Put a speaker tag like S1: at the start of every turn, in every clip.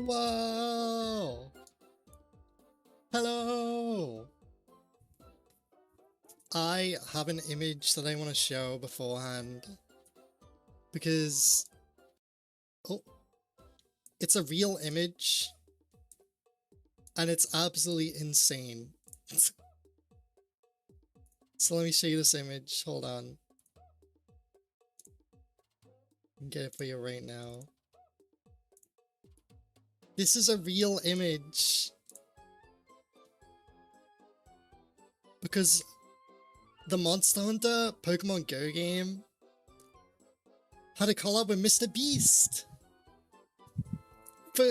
S1: Whoa! Hello! I have an image that I want to show beforehand. Because... Oh. It's a real image. And it's absolutely insane. So let me show you this image. Hold on. Get it for you right now. This is a real image. Because the Monster Hunter Pokemon Go game had a collab with Mr. Beast. For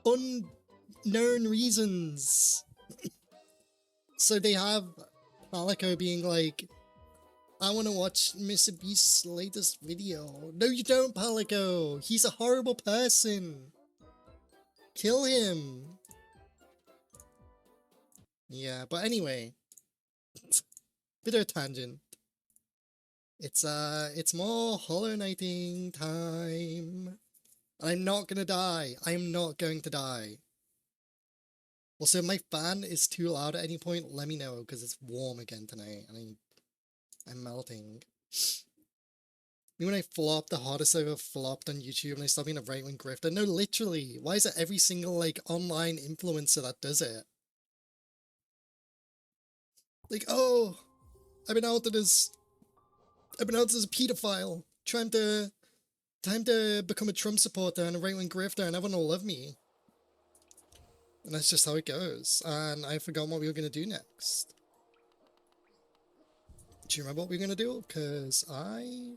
S1: unknown reasons. So they have Palico being like, I want to watch Mr. Beast's latest video. No, you don't, Palico. He's a horrible person. Kill him. Yeah, but anyway. Bit of a tangent. It's more Hollow Knighting time. I'm not gonna die. I'm not going to die. Also, if my fan is too loud at any point, let me know, because it's warm again tonight, and I'm melting. Me when I flopped, the hardest I ever flopped on YouTube, and I stopped being a right-wing grifter. No, literally. Why is it every single, like, online influencer that does it? Like, oh, I've been outed as a pedophile. Time to become a Trump supporter and a right-wing grifter, and everyone will love me. And that's just how it goes. And I forgot what we were going to do next. Do you remember what we were going to do? Because I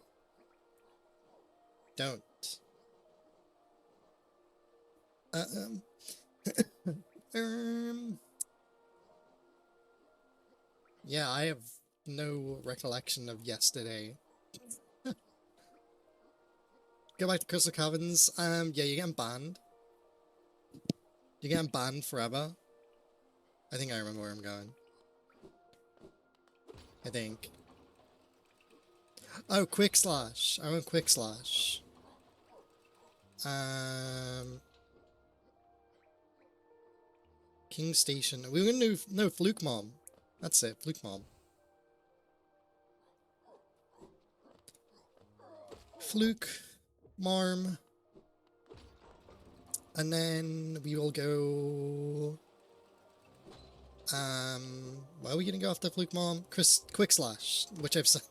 S1: don't. Yeah, I have no recollection of yesterday. Go back to Crystal Caverns. Yeah, you're getting banned. You're getting banned forever. I think I remember where I'm going. I think. Oh, Quick Slash. I went Quick Slash. King Station. We were gonna do, no, Fluke Mom. That's it, Fluke Mom. Fluke Marm. And then we will go... why are we gonna go after Fluke Mom? Quick Slash, which I've said.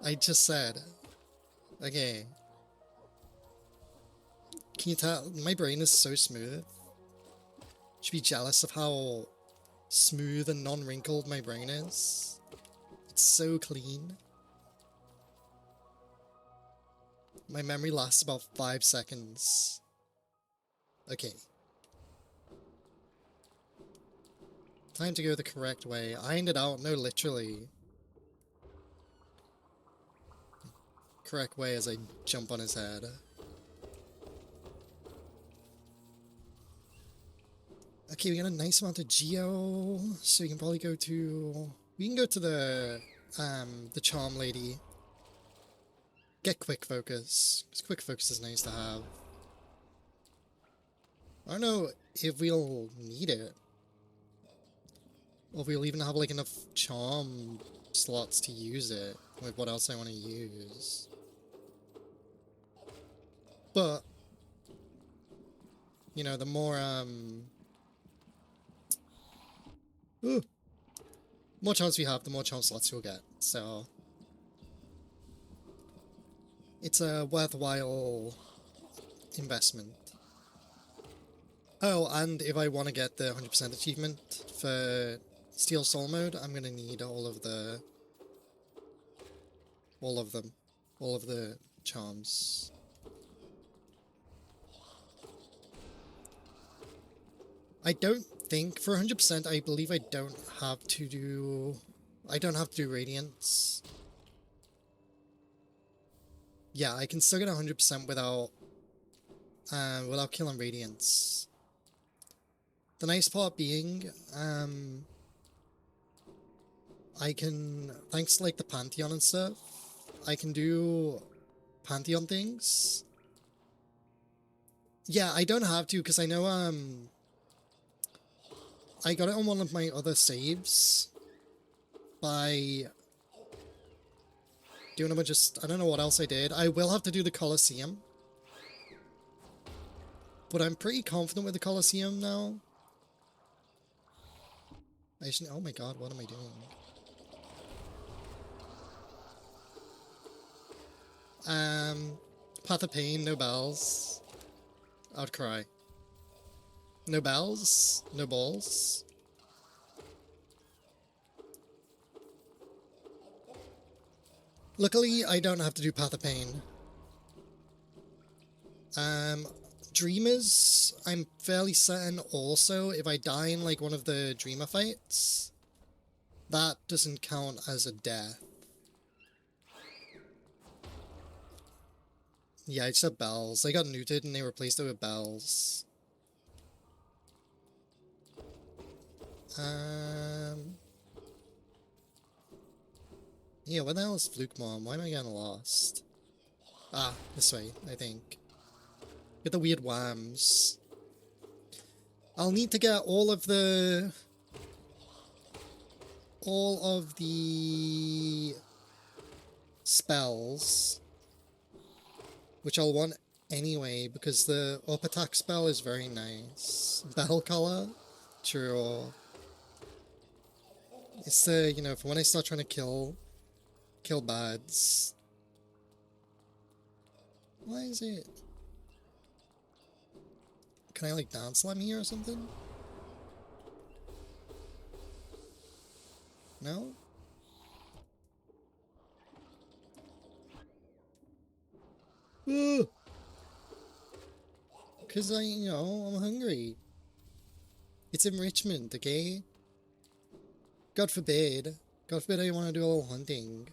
S1: I just said. Okay. Can you tell? My brain is so smooth. You should be jealous of how smooth and non-wrinkled my brain is. It's so clean. My memory lasts about 5 seconds. Okay. Time to go the correct way. Ironed it out. No, literally. Correct way as I jump on his head. Okay, we got a nice amount of geo, so we can probably go to... We can go to the charm lady. Get quick focus, because quick focus is nice to have. I don't know if we'll need it. Or if we'll even have like enough charm slots to use it. With what else I want to use. But, you know, the more, more chance we have, the more charm slots we'll get, so... It's a worthwhile investment. Oh, and if I want to get the 100% achievement for Steel Soul mode, I'm gonna need all of them. All of the charms. I don't think, for 100%, I believe I don't have to do Radiance. Yeah, I can still get 100% without killing Radiance. The nice part being, I can, thanks to like the Pantheon and stuff, I can do Pantheon things Yeah, I don't have to, because I know, I got it on one of my other saves by doing a bunch of... I don't know what else I did. I will have to do the Colosseum. But I'm pretty confident with the Colosseum now. I should... Oh my god, what am I doing? Path of Pain, no bells. I would cry. No bells, no balls. Luckily, I don't have to do Path of Pain. Dreamers, I'm fairly certain also, if I die in like one of the Dreamer fights, that doesn't count as a death. Yeah, I just had bells. They got neutered and they replaced it with bells. Yeah, what the hell is Fluke Mom? Why am I getting lost? Ah, this way, I think. Get the weird whams. I'll need to get all of the spells, which I'll want anyway, because the up attack spell is very nice. Battle Color? True. It's the, you know, for when I start trying to kill bads. Why is it? Can I like dance slam here or something? No? Because you know, I'm hungry. It's enrichment, okay? God forbid. God forbid I want to do a little hunting.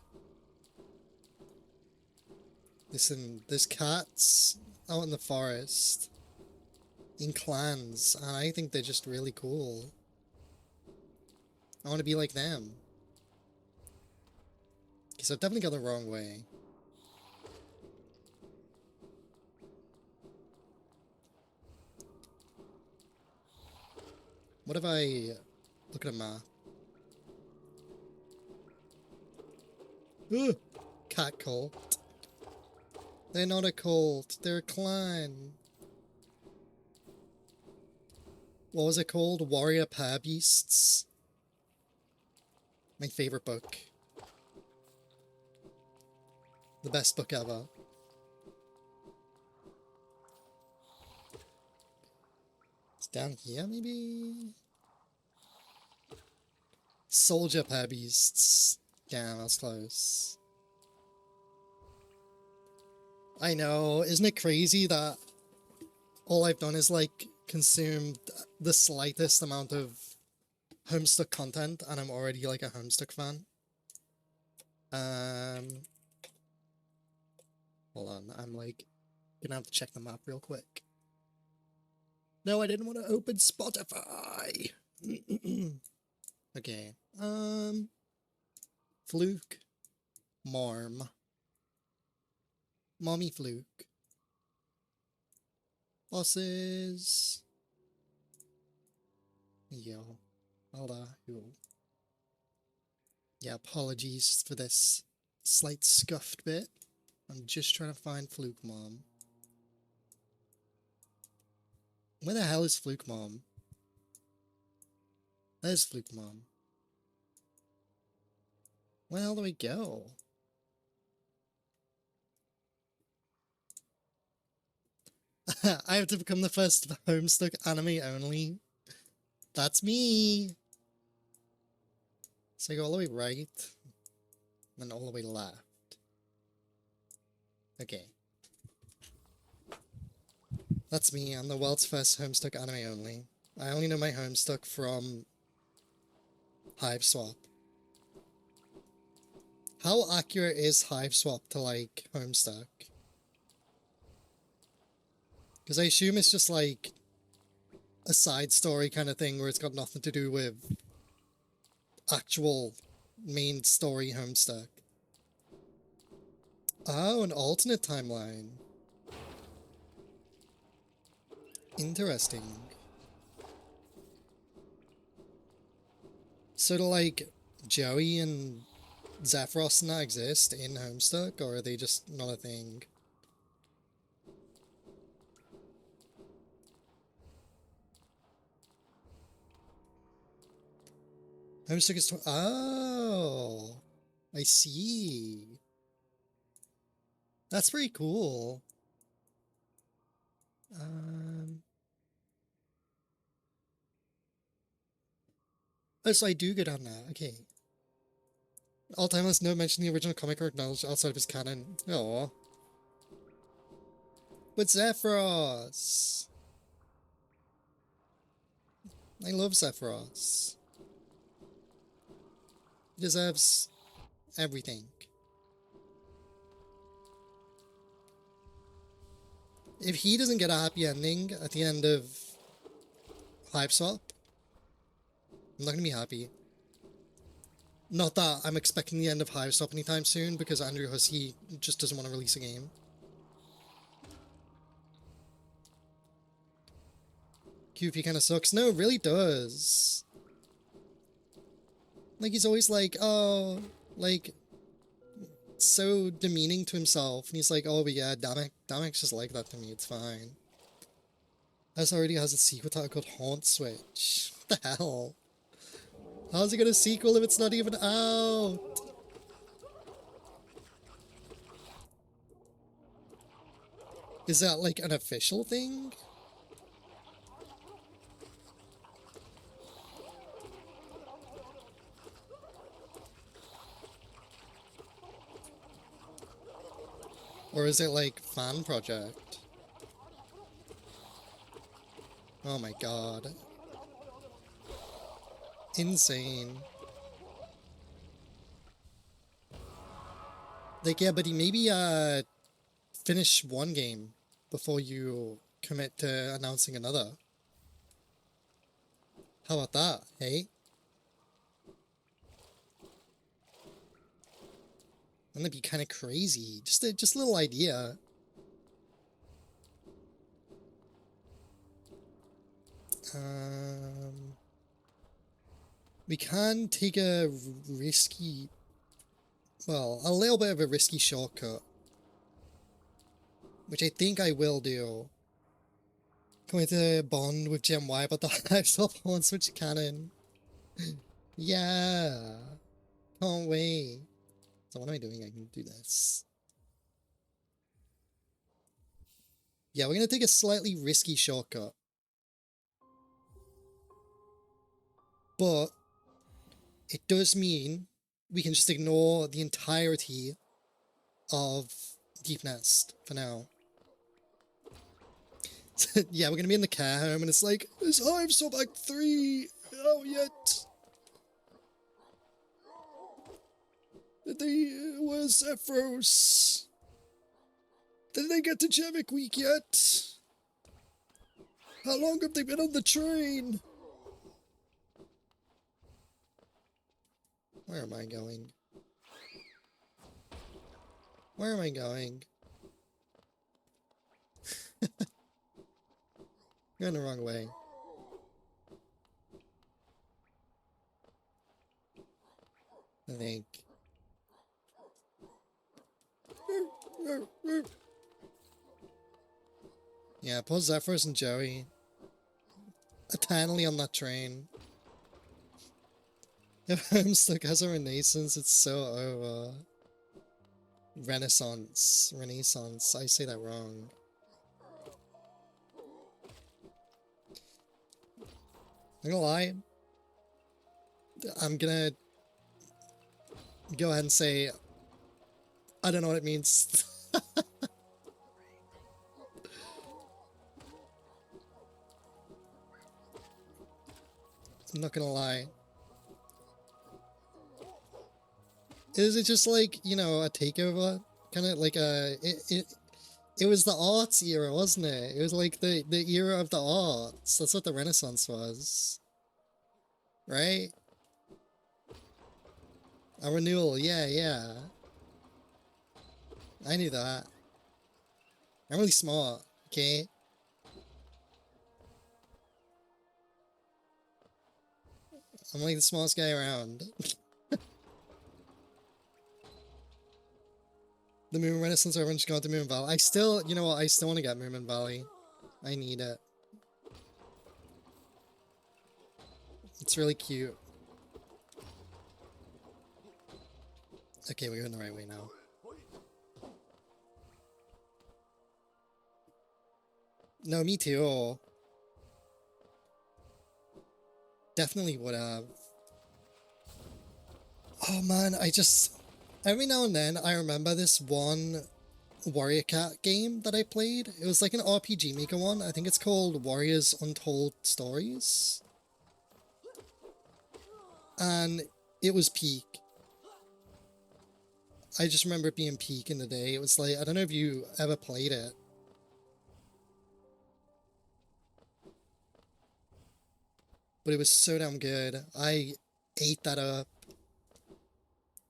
S1: Listen, there's cats out in the forest. In clans, and I think they're just really cool. I want to be like them. Because I've definitely got the wrong way. What if I look at a map? Ugh! Cat cult. They're not a cult, they're a clan. What was it called? Warrior Pair Beasts? My favorite book. The best book ever. It's down here, maybe? Soldier Pair Beasts. Damn, that's close. I know, isn't it crazy that all I've done is like consumed the slightest amount of Homestuck content and I'm already like a Homestuck fan? Hold on, I'm like gonna have to check the map real quick. No, I didn't want to open Spotify. Okay. Fluke. Marm. Mommy Fluke. Bosses. Yo. Hello. Yeah, apologies for this slight scuffed bit. I'm just trying to find Fluke Mom. Where the hell is Fluke Mom? There's Fluke Mom. Where the hell do we go? I have to become the first Homestuck anime only. That's me! So I go all the way right, then all the way left. Okay. That's me, I'm the world's first Homestuck anime only. I only know my Homestuck from Hive Swap. How accurate is Hive Swap to, like, Homestuck? Because I assume it's just, like, a side story kind of thing where it's got nothing to do with actual main story Homestuck. Oh, an alternate timeline. Interesting. So do like Joey and Zephyros not exist in Homestuck, or are they just not a thing? Homestuck is oh, I see. That's pretty cool. Oh, so I do go down that. Okay. All time has no mention the original comic or acknowledged outside of his canon. Oh. But Zephyros! I love Zephyros. He deserves everything. If he doesn't get a happy ending at the end of Hype Swap, I'm not gonna be happy. Not that I'm expecting the end of Hype Swap anytime soon, because Andrew Hussey just doesn't want to release a game. QP kind of sucks. No, it really does. Like, he's always like, oh, like, so demeaning to himself. And he's like, oh, but yeah, Damek's just like that to me. It's fine. This already has a sequel title called Haunt Switch. What the hell? How's it got a sequel if it's not even out? Is that like an official thing? Or is it like fan project? Oh my god. Insane. Like, yeah, buddy, maybe finish one game before you commit to announcing another. How about that, hey? Wouldn't that be kind of crazy? Just a little idea. We can take a risky, well, a little bit of a risky shortcut, which I think I will do. Going to bond with Gen Y about the Hives of on Switch canon. Yeah, can't wait. So what am I doing? I can do this. Yeah, we're gonna take a slightly risky shortcut. But it does mean we can just ignore the entirety of Deep Nest for now. Yeah, we're gonna be in the care home and it's like, is Hive Swap Act 3 out yet? Where's Zephyros? Did they get to Jevik Week yet? How long have they been on the train? Where am I going? Where am I going? Going the wrong way. I think. Yeah, poor Zephyros and Joey. Eternally on that train. If Homestuck has a renaissance, it's so over. Renaissance. Renaissance. I say that wrong. I'm gonna lie. I'm gonna go ahead and say I don't know what it means. I'm not gonna lie. Is it just like, you know, a takeover? Kind of like a... It was the arts era, wasn't it? It was like the era of the arts. That's what the Renaissance was. Right? A renewal, yeah, yeah. I knew that. I'm really smart, okay? I'm like the smartest guy around. The Moon Renaissance, everyone's gone to Moon Valley. I still, you know what, I still want to get Moon Valley. I need it. It's really cute. Okay, we're going the right way now. No, me too. Definitely would have. Oh man, every now and then I remember this one Warrior Cat game that I played. It was like an RPG Maker one. I think it's called Warriors Untold Stories. And it was peak. I just remember it being peak in the day. It was like, I don't know if you ever played it. But it was so damn good. I ate that up.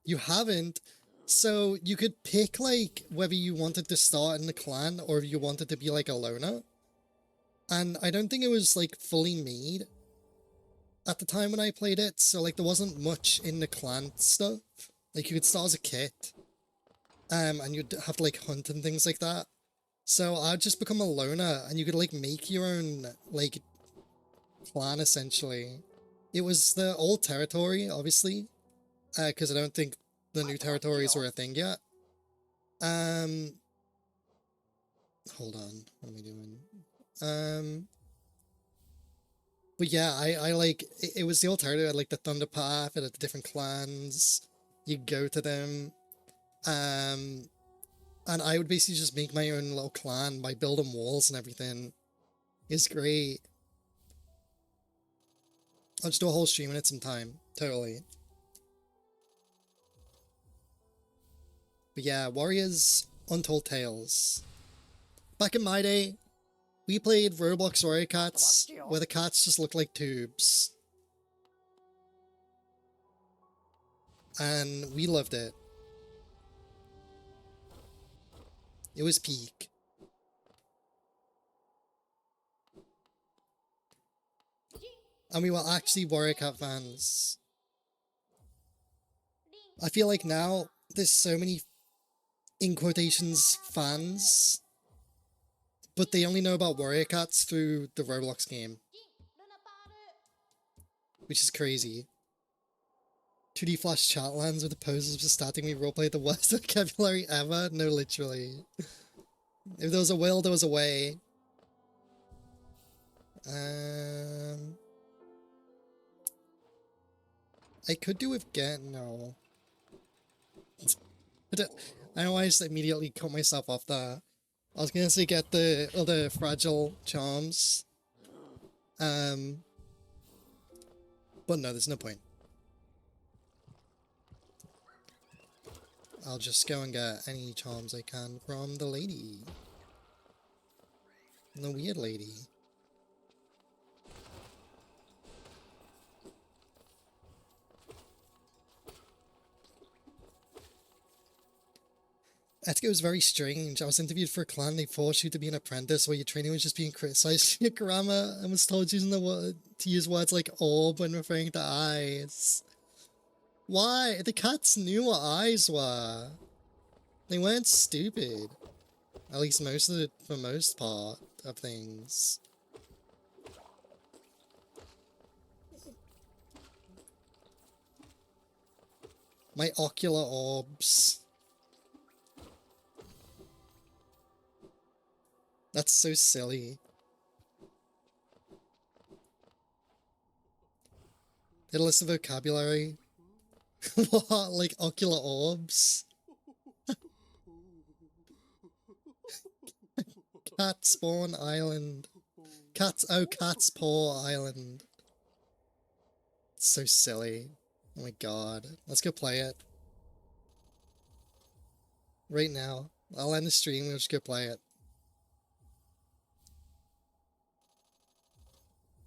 S1: You haven't? So you could pick like whether you wanted to start in the clan or if you wanted to be like a loner. And I don't think it was like fully made at the time when I played it. So like there wasn't much in the clan stuff. Like you could start as a kit. And you'd have to like hunt and things like that. So I'd just become a loner and you could like make your own like clan essentially. It was the old territory, obviously. Because I don't think the new territories were a thing yet. Hold on, what am I doing? But yeah, I like, it was the old territory, like the Thunder Path, it had the different clans, you go to them, and I would basically just make my own little clan by building walls and everything. It's great. I'll just do a whole stream in it sometime, totally. But yeah, Warriors Untold Tales. Back in my day, we played Roblox Warrior Cats, where the cats just look like tubes. And we loved it. It was peak. And we were actually Warrior Cat fans. I feel like now there's so many, in quotations, fans, but they only know about Warrior Cats through the Roblox game. Which is crazy. 2D Flash Chatlands with the poses for starting me roleplay the worst vocabulary ever? No, literally. If there was a will, there was a way. I could do with get, no. I know I just immediately cut myself off there. I was gonna say get the other fragile charms. But no, there's no point. I'll just go and get any charms I can from the lady. The weird lady. Etika was very strange. I was interviewed for a clan, they forced you to be an apprentice where your training was just being criticized for your grammar and was told using the word to use words like orb when referring to eyes. Why? The cats knew what eyes were. They weren't stupid. At least most of it, for most part of things. My ocular orbs. That's so silly. Did a list of vocabulary. What? Like ocular orbs? Cat Spawn Island. Cat's Paw Island. It's so silly. Oh my god. Let's go play it. Right now. I'll end the stream, we'll just go play it.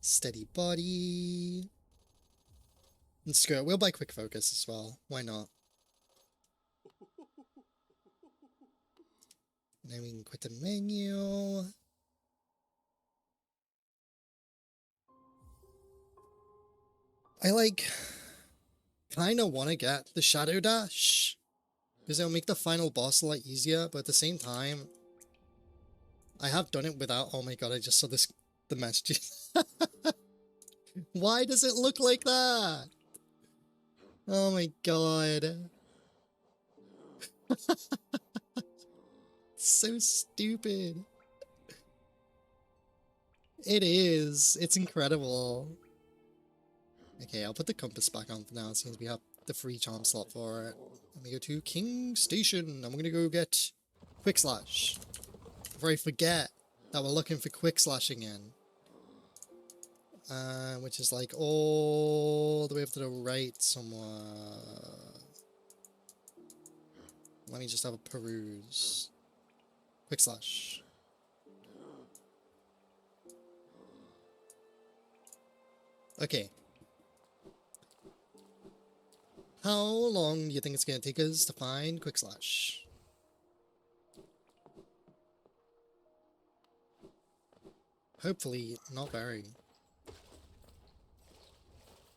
S1: Steady body. And screw it, we'll buy quick focus as well. Why not? Then we can quit the menu. I like kind of want to get the Shadow Dash because it'll make the final boss a lot easier, but at the same time, I have done it without. Oh my god, I just saw this, the messages. Why does it look like that? Oh my god. So stupid. It is. It's incredible. Okay, I'll put the compass back on for now since we have the free charm slot for it. Let me go to King Station. I'm gonna go get Quick Slash. Before I forget that we're looking for Quick Slash again. Which is like all the way up to the right somewhere. Let me just have a peruse. Quick Slash. Okay. How long do you think it's gonna take us to find Quick Slash? Hopefully not very.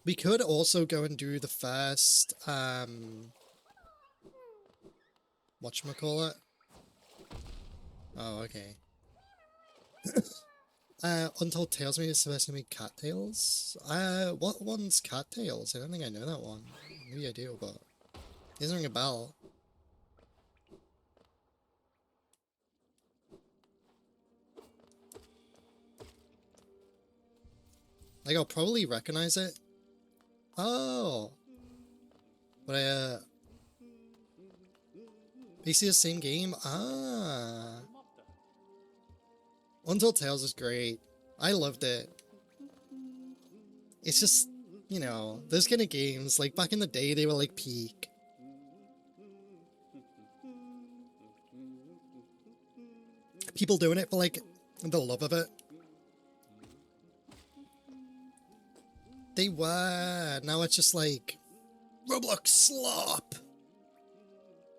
S1: We could also go and do the first, whatchamacallit? Oh, okay. Untold Tales, maybe it's supposed to be Cattails? What one's Cattails? I don't think I know that one. Maybe I do, but it doesn't ring a bell. Like, I'll probably recognize it. Oh! But basically the same game? Ah! Untold Tales is great. I loved it. It's just, you know, those kind of games, like back in the day, they were like peak. People doing it for like the love of it. They were. Now it's just like Roblox slop.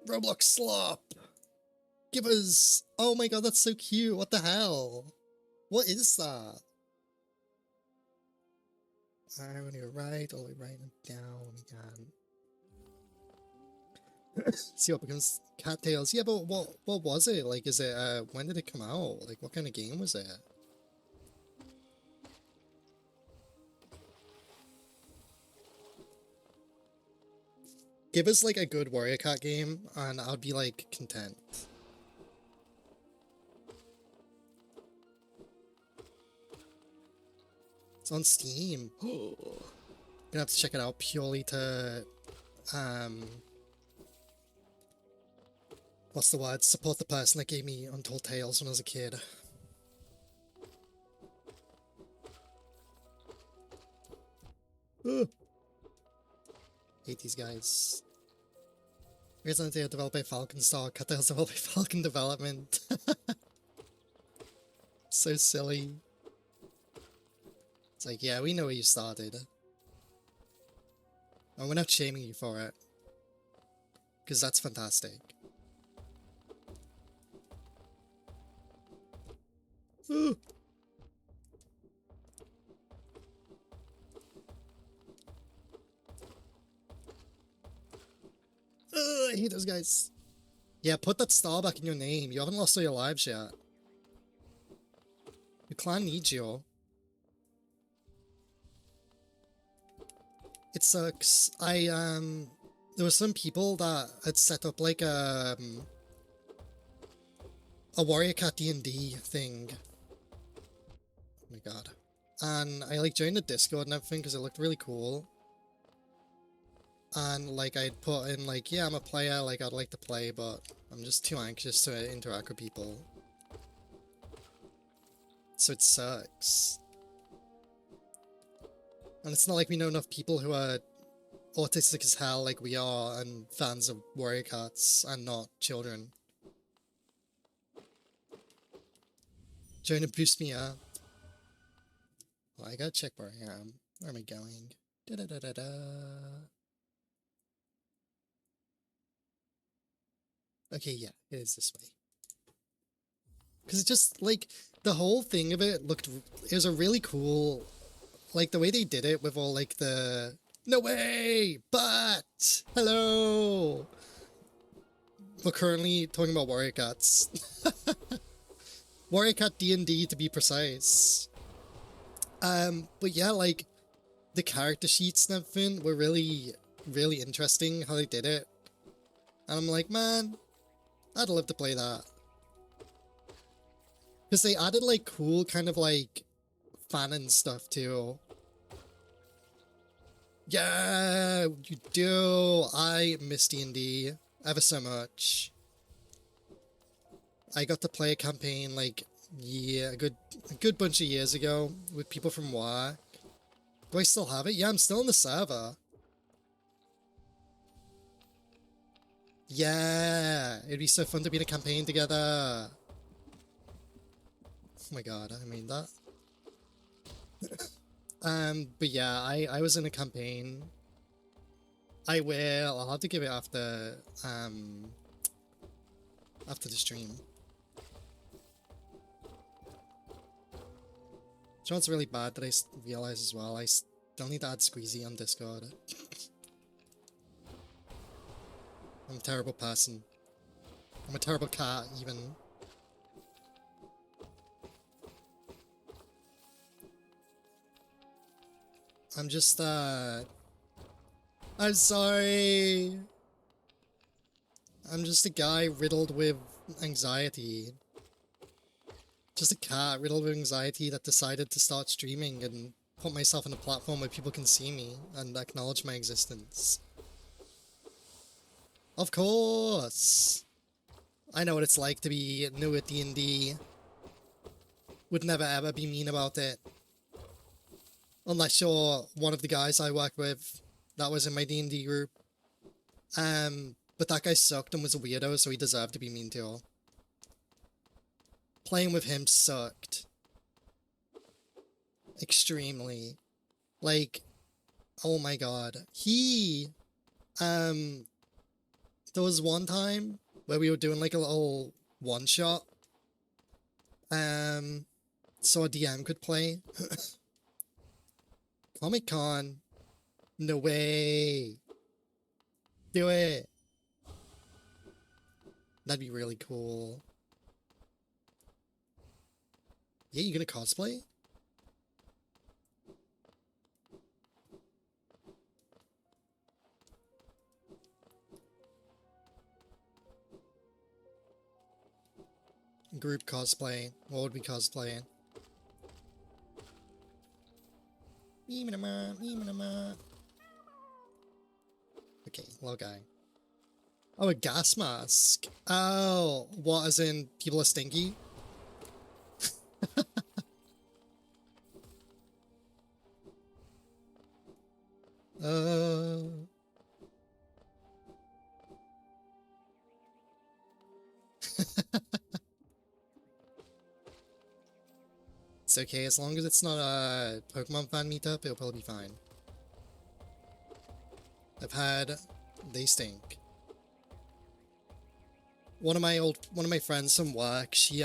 S1: Roblox slop. Give us. Oh my god, that's so cute. What the hell? What is that? Alright, when you're right, all the way right and down again. See what becomes Cattails. Yeah, but what was it? Like, is it when did it come out? Like, what kind of game was it? Give us like a good Warrior Cat game and I'd be like content. It's on Steam. Gonna have to check it out purely to what's the word? Support the person that gave me Untold Tales when I was a kid. Hate these guys. Resident Evil developed by Falcon Star, Cattails developed by Falcon Development. So silly. It's like, yeah, we know where you started. And we're not shaming you for it. Because that's fantastic. Ooh. I hate those guys. Yeah, put that star back in your name. You haven't lost all your lives yet. Your clan needs you. It sucks. There were some people that had set up like a Warrior Cat D&D thing. Oh my god. And I like joined the Discord and everything because it looked really cool. And like I'd put in like, yeah, I'm a player, like I'd like to play, but I'm just too anxious to interact with people. So it sucks. And it's not like we know enough people who are autistic as hell like we are and fans of Warrior Cats and not children. Trying to boost me up. Well, I gotta check where I am. Where am I going? Da da da da da. Okay, yeah, it is this way. Because it just, like, the whole thing of it looked, it was a really cool, like the way they did it with all like the no way, but hello. We're currently talking about Warrior Cats. Warrior Cat D&D to be precise. But yeah, like the character sheets and everything were really, really interesting how they did it. And I'm like, man, I'd love to play that. Because they added like cool kind of like fanon stuff too. Yeah, you do. I miss D&D ever so much. I got to play a campaign like a good bunch of years ago with people from WoW. Do I still have it? Yeah, I'm still in the server. Yeah, it'd be so fun to be in a campaign together. Oh my god, I mean that. But yeah, I was in a campaign. I will. I'll have to give it after the stream. You know what's really bad that I realize as well? I still need to add Squeezy on Discord. I'm a terrible person. I'm a terrible cat, even. I'm just, I'm sorry. I'm just a guy riddled with anxiety. Just a cat riddled with anxiety that decided to start streaming and put myself on a platform where people can see me and acknowledge my existence. Of course! I know what it's like to be new at D&D. Would never ever be mean about it. Unless you're one of the guys I work with that was in my D&D group. But that guy sucked and was a weirdo, so he deserved to be mean to. Playing with him sucked. Extremely. Like, oh my god. There was one time where we were doing like a little one-shot. So a DM could play. Comic-Con. No way. Do it. That'd be really cool. Yeah, you gonna cosplay? Group cosplay. What would we cosplay? Okay, little guy. Oh, a gas mask. Oh, what, as in people are stinky? It's okay, as long as it's not a Pokemon fan meetup, it'll probably be fine. They stink. One of my friends from work, she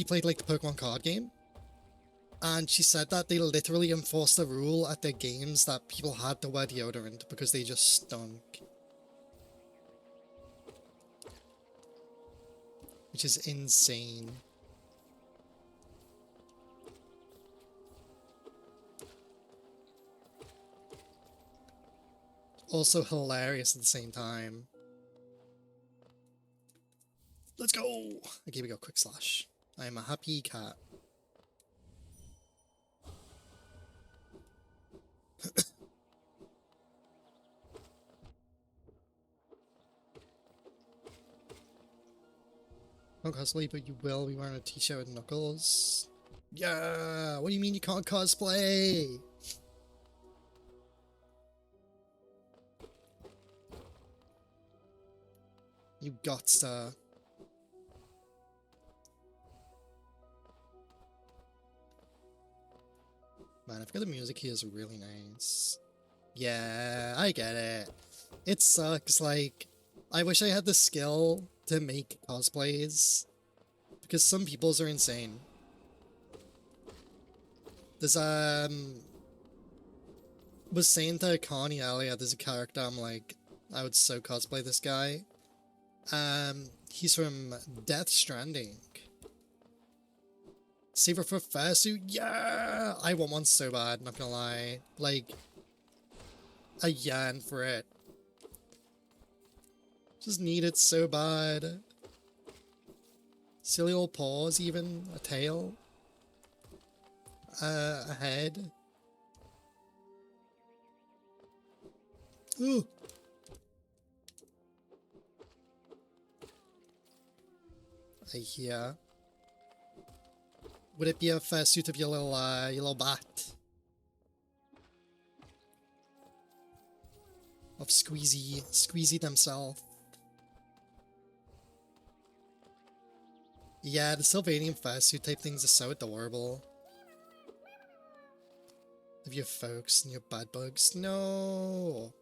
S1: played like the Pokemon card game. And she said that they literally enforced a rule at their games that people had to wear deodorant because they just stunk. Which is insane. Also hilarious at the same time. Let's go! Okay, we go quick slash. I am a happy cat. Not cosplay, but you will be wearing a t-shirt with Knuckles. Yeah! What do you mean you can't cosplay? You gotsta. Man, I forgot the music here is really nice. Yeah, I get it. It sucks, like, I wish I had the skill to make cosplays. Because some people's are insane. There's was saying to Connie earlier, there's a character I'm like, I would so cosplay this guy. He's from Death Stranding. Saver for fursuit, yeah! I want one so bad, not gonna lie. Like, I yearn for it. Just need it so bad. Silly old paws even, a tail. A head. Ooh! I hear. Would it be a fursuit of your little bat? Of Squeezy themselves. Yeah, the Sylvanian fursuit type things are so adorable. Of your folks and your bad bugs. No!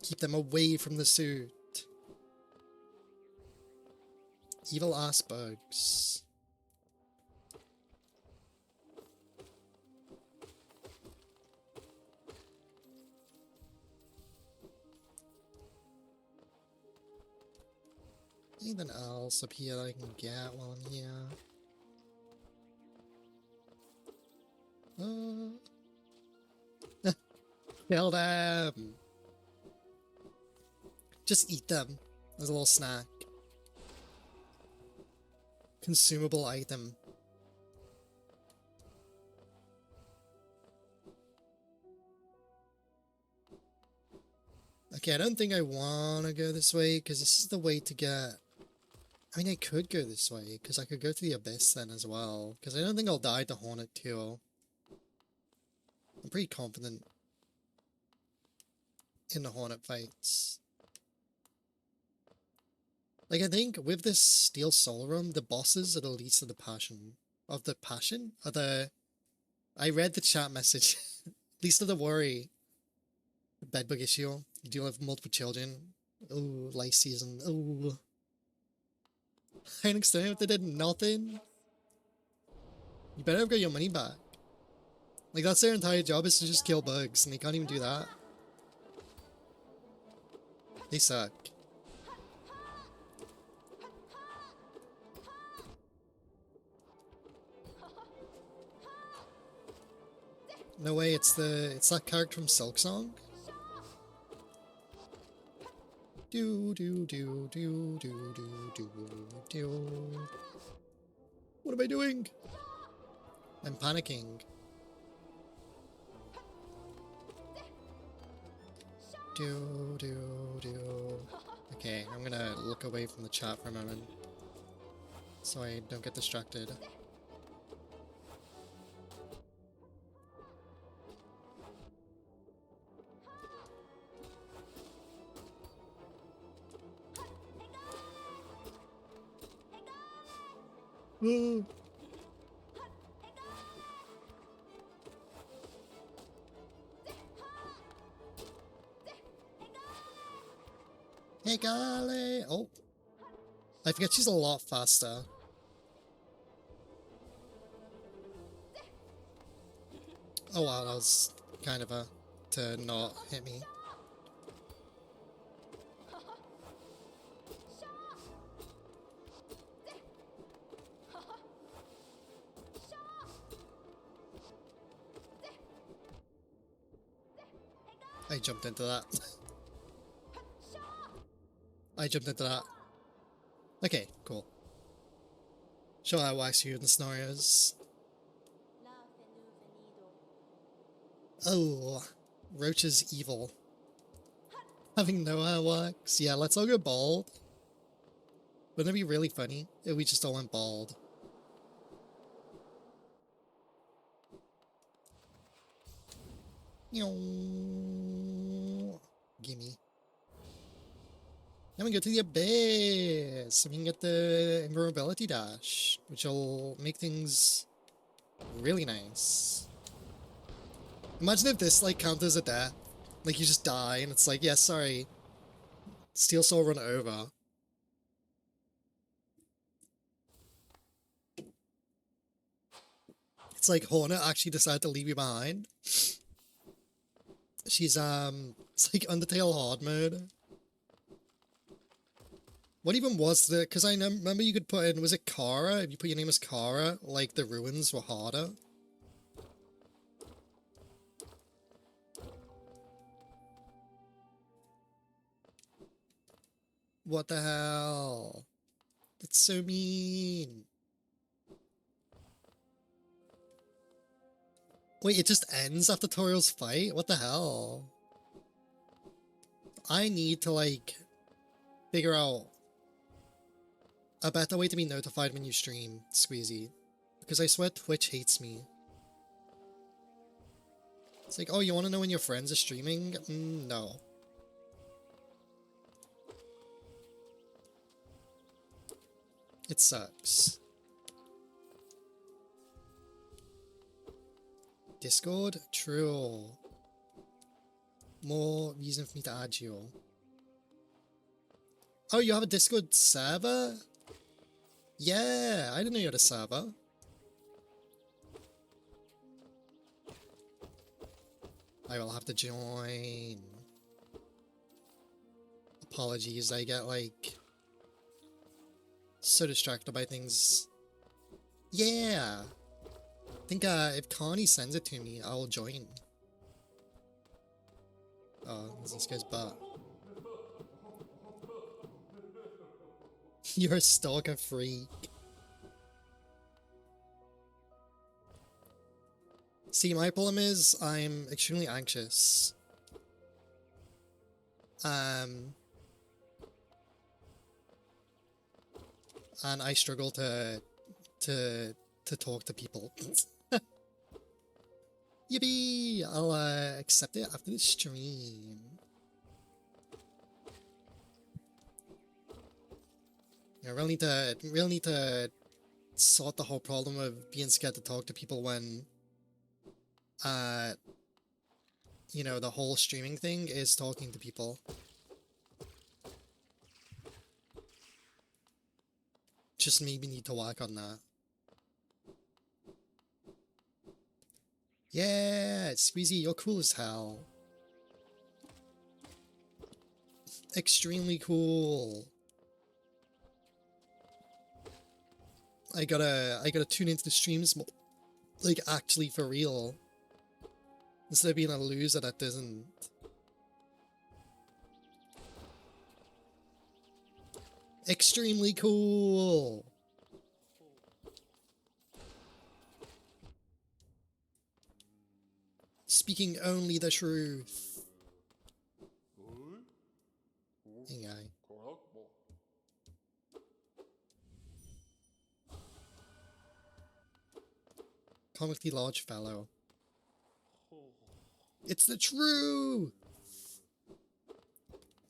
S1: Keep them away from the suit. Evil ass bugs. Anything else up here that I can get while I'm here? Kill them! Just eat them as a little snack. Consumable item. Okay, I don't think I want to go this way, because this is the way to get... I mean, I could go this way, because I could go to the Abyss then as well, because I don't think I'll die to Hornet too. I'm pretty confident in the Hornet fights. Like, I think with this Steel Soul Room, the bosses are the least of the passion. Of the passion? Of the... I read the chat message. Least of the worry. The bedbug issue. You do have multiple children. Oh, life season. Oh. I understand if they did nothing. You better have got your money back. Like, that's their entire job, is to just kill bugs, and they can't even do that. They suck. No way, it's that character from Silk Song? Do do do do do do do do. What am I doing? I'm panicking. Do do do. Okay, I'm gonna look away from the chat for a moment, so I don't get distracted. Ooh. Hey, golly! Oh, I forget she's a lot faster. Oh wow, that was kind of a to not hit me. I jumped into that. I jumped into that. Okay, cool. Show how wax you in the scenarios. Oh, Roach is evil. Having no hair wax. Yeah, let's all go bald. Wouldn't it be really funny if we just all went bald? Gimme. Then we go to the Abyss. We can get the invulnerability dash, which will make things really nice. Imagine if this like counters a death. Like you just die and it's like, yeah, sorry. Steel Soul run over. It's like Hornet actually decided to leave you behind. She's it's like Undertale hard mode. What even was the? Because I remember you could put in, was it Kara? If you put your name as Kara, like the ruins were harder. What the hell? That's so mean. Wait, it just ends after Toriel's fight? What the hell? I need to, like, figure out a better way to be notified when you stream, Squeezy. Because I swear Twitch hates me. It's like, oh, you want to know when your friends are streaming? No. It sucks. Discord? True. More reason for me to add you. Oh, you have a Discord server? Yeah, I didn't know you had a server. I will have to join. Apologies, I get, like, so distracted by things. Yeah! I think, if Carney sends it to me, I'll join. Oh, this guy's butt. You're a stalker freak. See, my problem is, I'm extremely anxious. And I struggle to talk to people. Yippee! I'll accept it after the stream. I really need to sort the whole problem of being scared to talk to people when, you know, the whole streaming thing is talking to people. Just maybe need to work on that. Yeah, Squeezy, you're cool as hell. Extremely cool. I gotta tune into the streams more, like, actually for real. Instead of being a loser that doesn't. Extremely cool. Speaking only the truth. Hey, guy. Comically large fellow. It's the truth!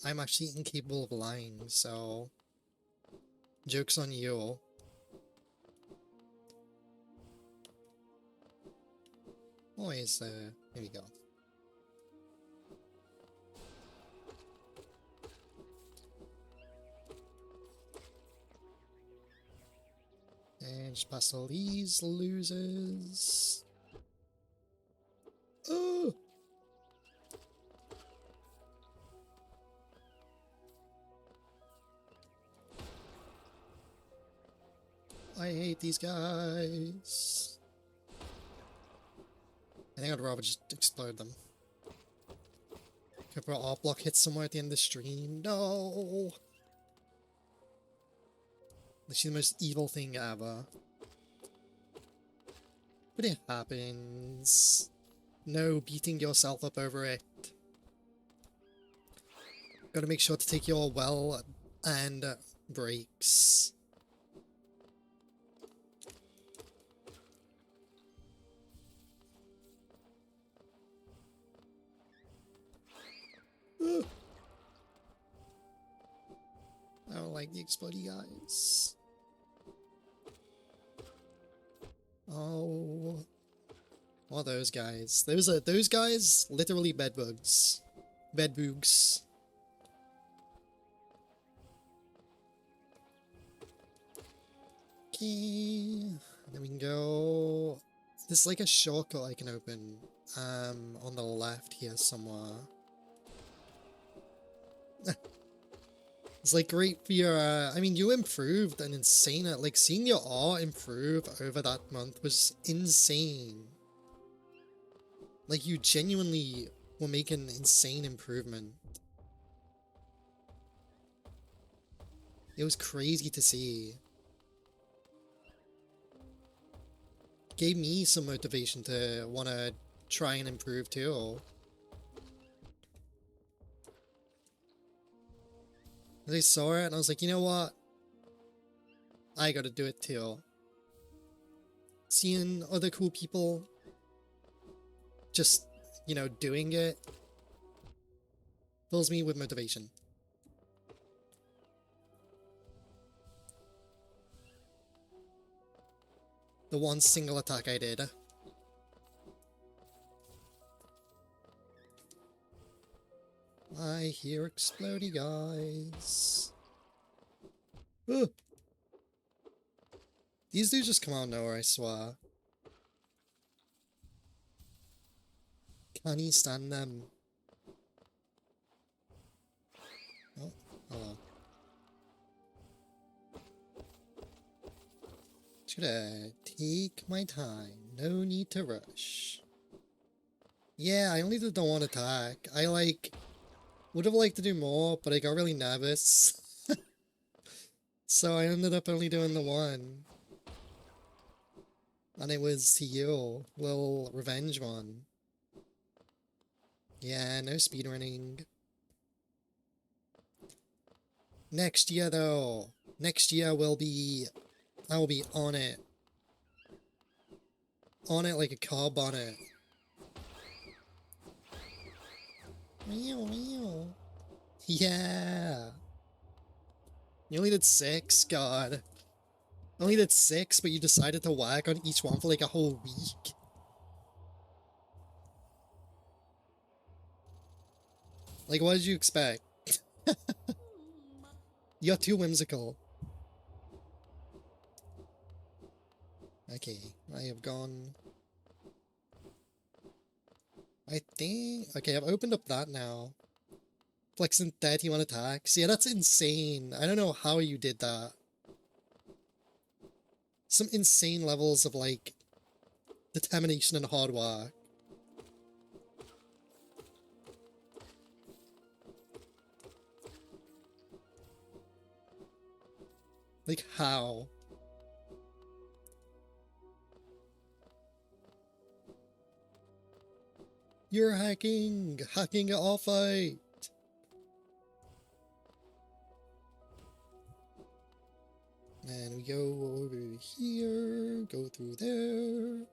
S1: I'm actually incapable of lying, so... joke's on you. Always, here we go. And just past all these losers. Oh! I hate these guys. I think I'd rather just explode them. Hope our art block hits somewhere at the end of the stream. No! This is the most evil thing ever. But it happens. No beating yourself up over it. Gotta make sure to take your well and breaks. I don't like the explodey guys. Oh. Well, those guys. Those guys literally bedbugs. Bedbugs. Okay. Then we can go There's like a shortcut I can open on the left here somewhere. It's like great for your, I mean, you improved an insane, like seeing your art improve over that month was insane. Like you genuinely were making insane improvement. It was crazy to see. Gave me some motivation to want to try and improve too. I saw it and I was like, you know what? I gotta do it too. Seeing other cool people just, you know, doing it fills me with motivation. The one single attack I did. I hear explodey guys. Ugh. These dudes just come out of nowhere, I swear. Can he stand them? Oh, hello. Just gonna take my time. No need to rush. Yeah, I only did the one attack. I would have liked to do more, but I got really nervous. So I ended up only doing the one. And it was to you, little revenge one. Yeah, no speedrunning. Next year though. Next year I will be on it. On it like a car bonnet. Yeah. You only did 6? God. You only did 6, but you decided to whack on each one for like a whole week. Like, what did you expect? You're too whimsical. Okay, I have gone... I think... Okay, I've opened up that now. Flexing 31 attacks. Yeah, that's insane. I don't know how you did that. Some insane levels of, like, determination and hard work. Like, how? You're hacking! Hacking it all fight! And we go over here, go through there.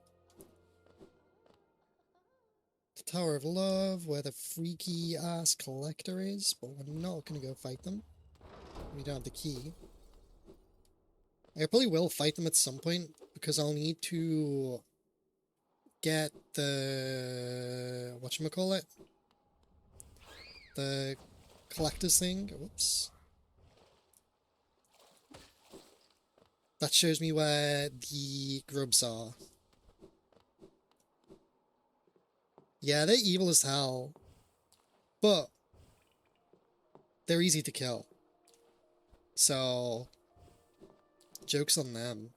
S1: The Tower of Love, where the freaky ass collector is, but we're not gonna go fight them. We don't have the key. I probably will fight them at some point, because I'll need to get the... whatchamacallit? The collector's thing. Whoops. That shows me where the grubs are. Yeah, they're evil as hell. But they're easy to kill. So, joke's on them.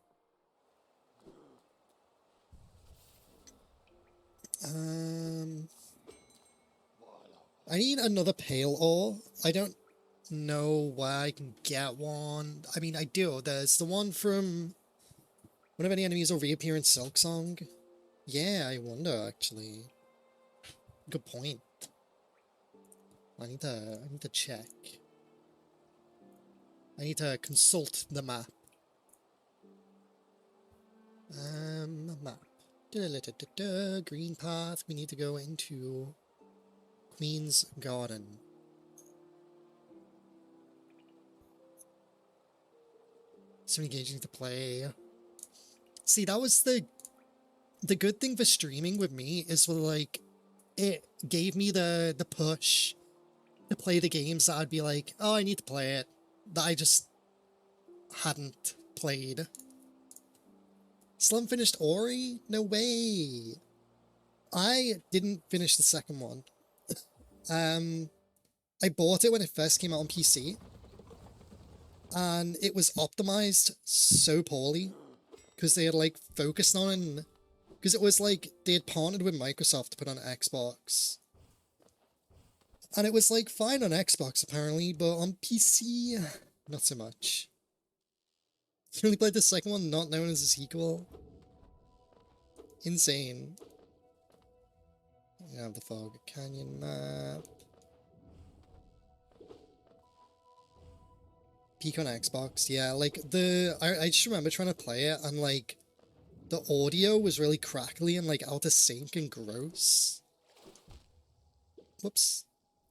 S1: I need another pale ore. I don't know where I can get one. I mean, I do. There's the one from one of any enemies will reappear in Silk Song. Yeah, I wonder, actually. Good point. I need to check. I need to consult the map. Map. Green path. We need to go into Queen's Garden. So engaging to play. See, that was the good thing for streaming with me is like it gave me the push to play the games that I'd be like, oh, I need to play it, that I just hadn't played. Slum finished Ori? No way. I didn't finish the second one. I bought it when it first came out on PC. And it was optimized so poorly. Because they had, like, focused on... Because it was like, they had partnered with Microsoft to put on Xbox. And it was, like, fine on Xbox, apparently, but on PC, not so much. You only played the second one, not known as a sequel? Insane. We have the Fog Canyon map. Peak on Xbox, yeah, like, I just remember trying to play it, and, like, the audio was really crackly and, like, out of sync and gross. Whoops.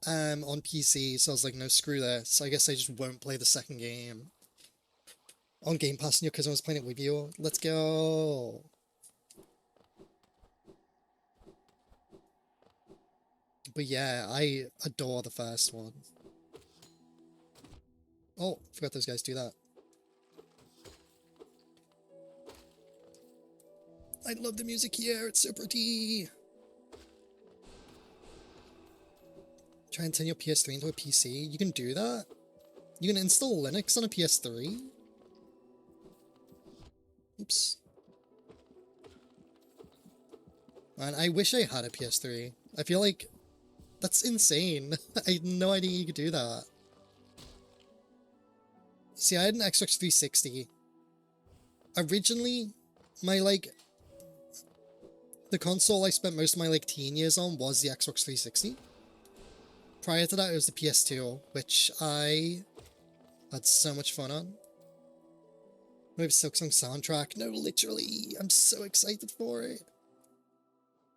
S1: On PC, so I was like, no, screw this. I guess I just won't play the second game. On Game Pass, because I was playing it with you. Let's go! But yeah, I adore the first one. Oh, forgot those guys do that. I love the music here, it's so pretty! Try and turn your PS3 into a PC? You can do that? You can install Linux on a PS3? Oops. Man, I wish I had a PS3. I feel like that's insane. I had no idea you could do that. See, I had an Xbox 360. Originally, my, like, the console I spent most of my, like, teen years on was the Xbox 360. Prior to that, it was the PS2, which I had so much fun on. We have Silksong soundtrack. No, literally, I'm so excited for it.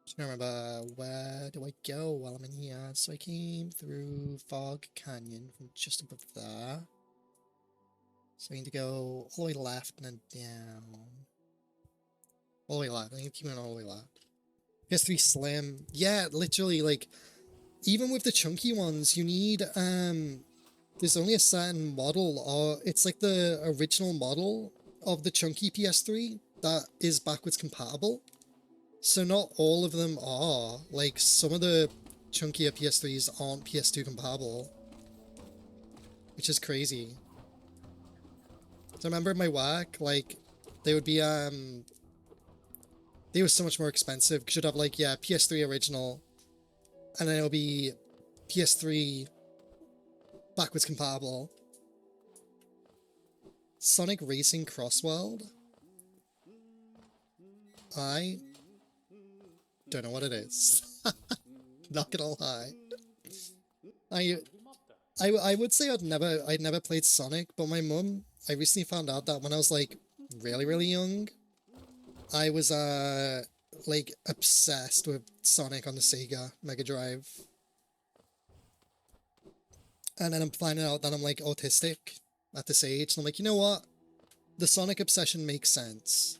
S1: Just remember, where do I go while I'm in here? So I came through Fog Canyon from just above there. So I need to go all the way left and then down. All the way left. I need to keep going all the way left. PS3 Slim. Yeah, literally, like, even with the chunky ones, you need, there's only a certain model, or it's like the original model of the chunky PS3 that is backwards compatible. So not all of them are. Like, some of the chunkier PS3s aren't PS2 compatible. Which is crazy. So I remember in my work, like, they would be, they were so much more expensive, because you'd have, like, yeah, PS3 original, and then it'll be PS3 backwards compatible. Sonic Racing Crossworld? I don't know what it is. Not gonna lie. I would say I'd never played Sonic, but my mum, I recently found out that when I was, like, really, really young, I was, like, obsessed with Sonic on the Sega Mega Drive. And then I'm finding out that I'm, like, autistic at this age, and I'm like, you know what? The Sonic obsession makes sense.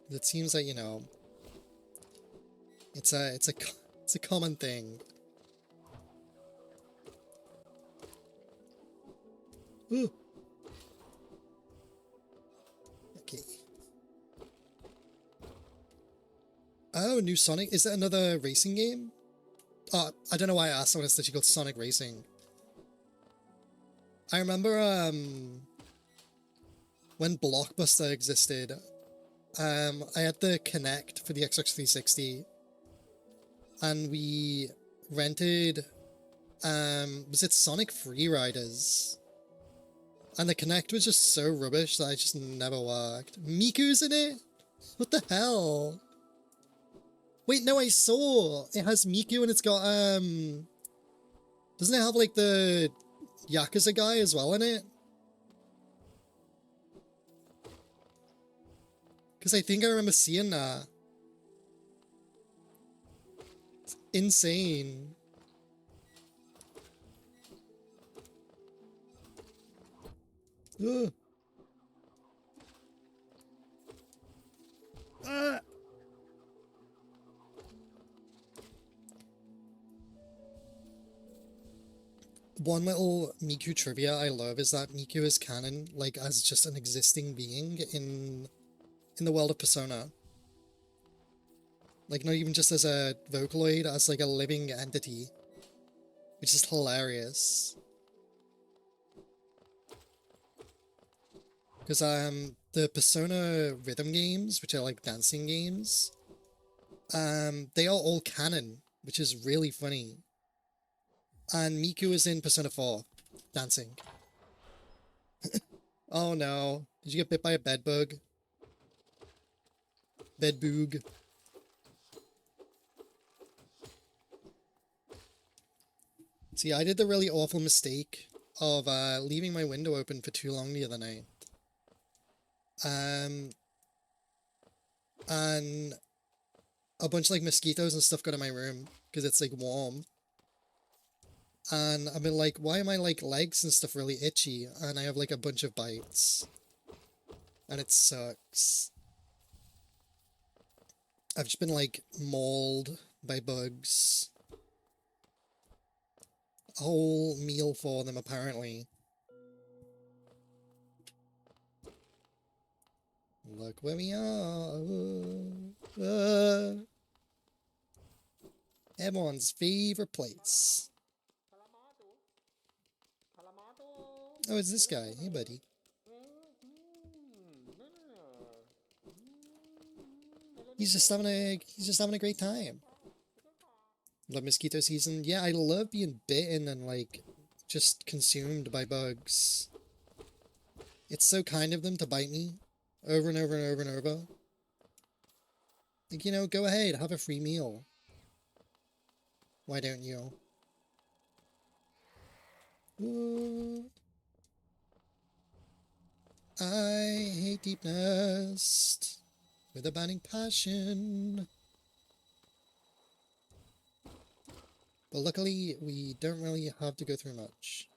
S1: It seems like, you know, it's a common thing. Ooh. Okay. Oh, new Sonic? Is that another racing game? Oh, I don't know why I asked someone. It's literally called Sonic Racing. I remember, when Blockbuster existed, I had the Kinect for the Xbox 360, and we rented, was it Sonic Freeriders? And the Kinect was just so rubbish that I just never worked. Miku's in it? What the hell? Wait, no, I saw! It has Miku and it's got, doesn't it have, like, the Yakuza guy as well in it? Because I think I remember seeing that. It's insane. Ugh. Ah. One little Miku trivia I love is that Miku is canon, like, as just an existing being in the world of Persona. Like, not even just as a Vocaloid, as like a living entity. Which is hilarious. Because the Persona rhythm games, which are like dancing games, they are all canon, which is really funny. And Miku is in Persona 4, dancing. Oh no. Did you get bit by a bed bug? Bed boog. See, I did the really awful mistake of leaving my window open for too long the other night. And a bunch of like mosquitoes and stuff got in my room because it's like warm. And I've been like, why are my like legs and stuff really itchy? And I have like a bunch of bites. And it sucks. I've just been like mauled by bugs. A whole meal for them apparently. Look where we are. Everyone's favorite place. Oh, it's this guy. Hey, buddy. He's just having a great time. Love mosquito season. Yeah, I love being bitten and like just consumed by bugs. It's so kind of them to bite me over and over and over and over. Like, you know, go ahead, have a free meal. Why don't you? Ooh. I hate Deep Nest with a burning passion. But luckily, we don't really have to go through much.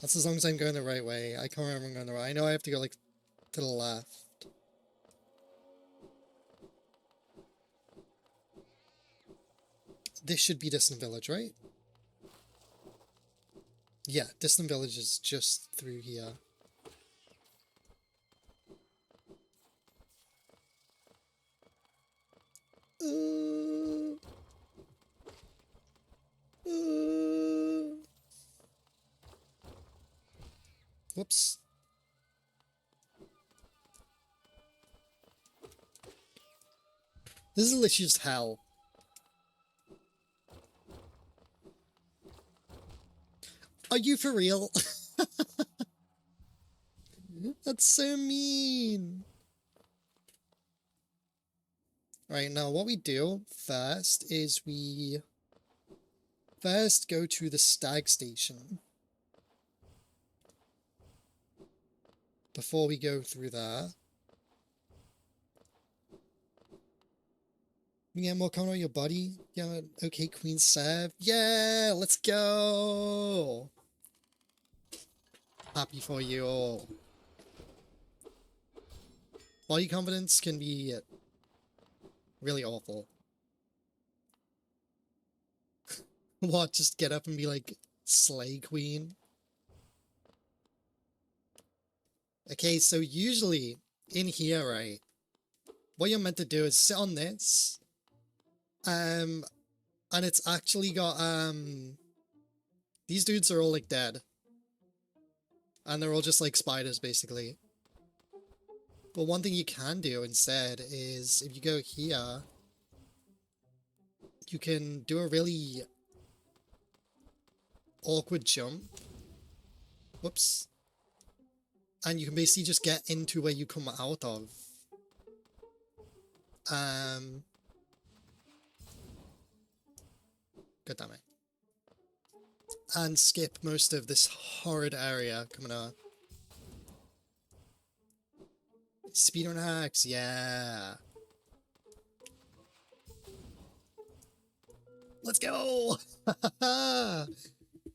S1: That's as long as I'm going the right way. I can't remember I'm going the right. I know I have to go, like, to the left. This should be Distant Village, right? Yeah, Distant Village is just through here. Whoops. This is literally just hell. Are you for real? That's so mean. Right, now what we do first is we first go to the stag station. Before we go through that. You get more coming on your body? Yeah, okay, Queen Serve. Yeah, let's go! Happy for you all. Body confidence can be really awful. What, just get up and be like, slay queen? Okay, so usually, in here, right, what you're meant to do is sit on this, and it's actually got, these dudes are all, like, dead. And they're all just, like, spiders, basically. But one thing you can do instead is, if you go here, you can do a really awkward jump. Whoops. And you can basically just get into where you come out of. God damn it. And skip most of this horrid area coming up. Speedrun hacks, yeah. Let's go!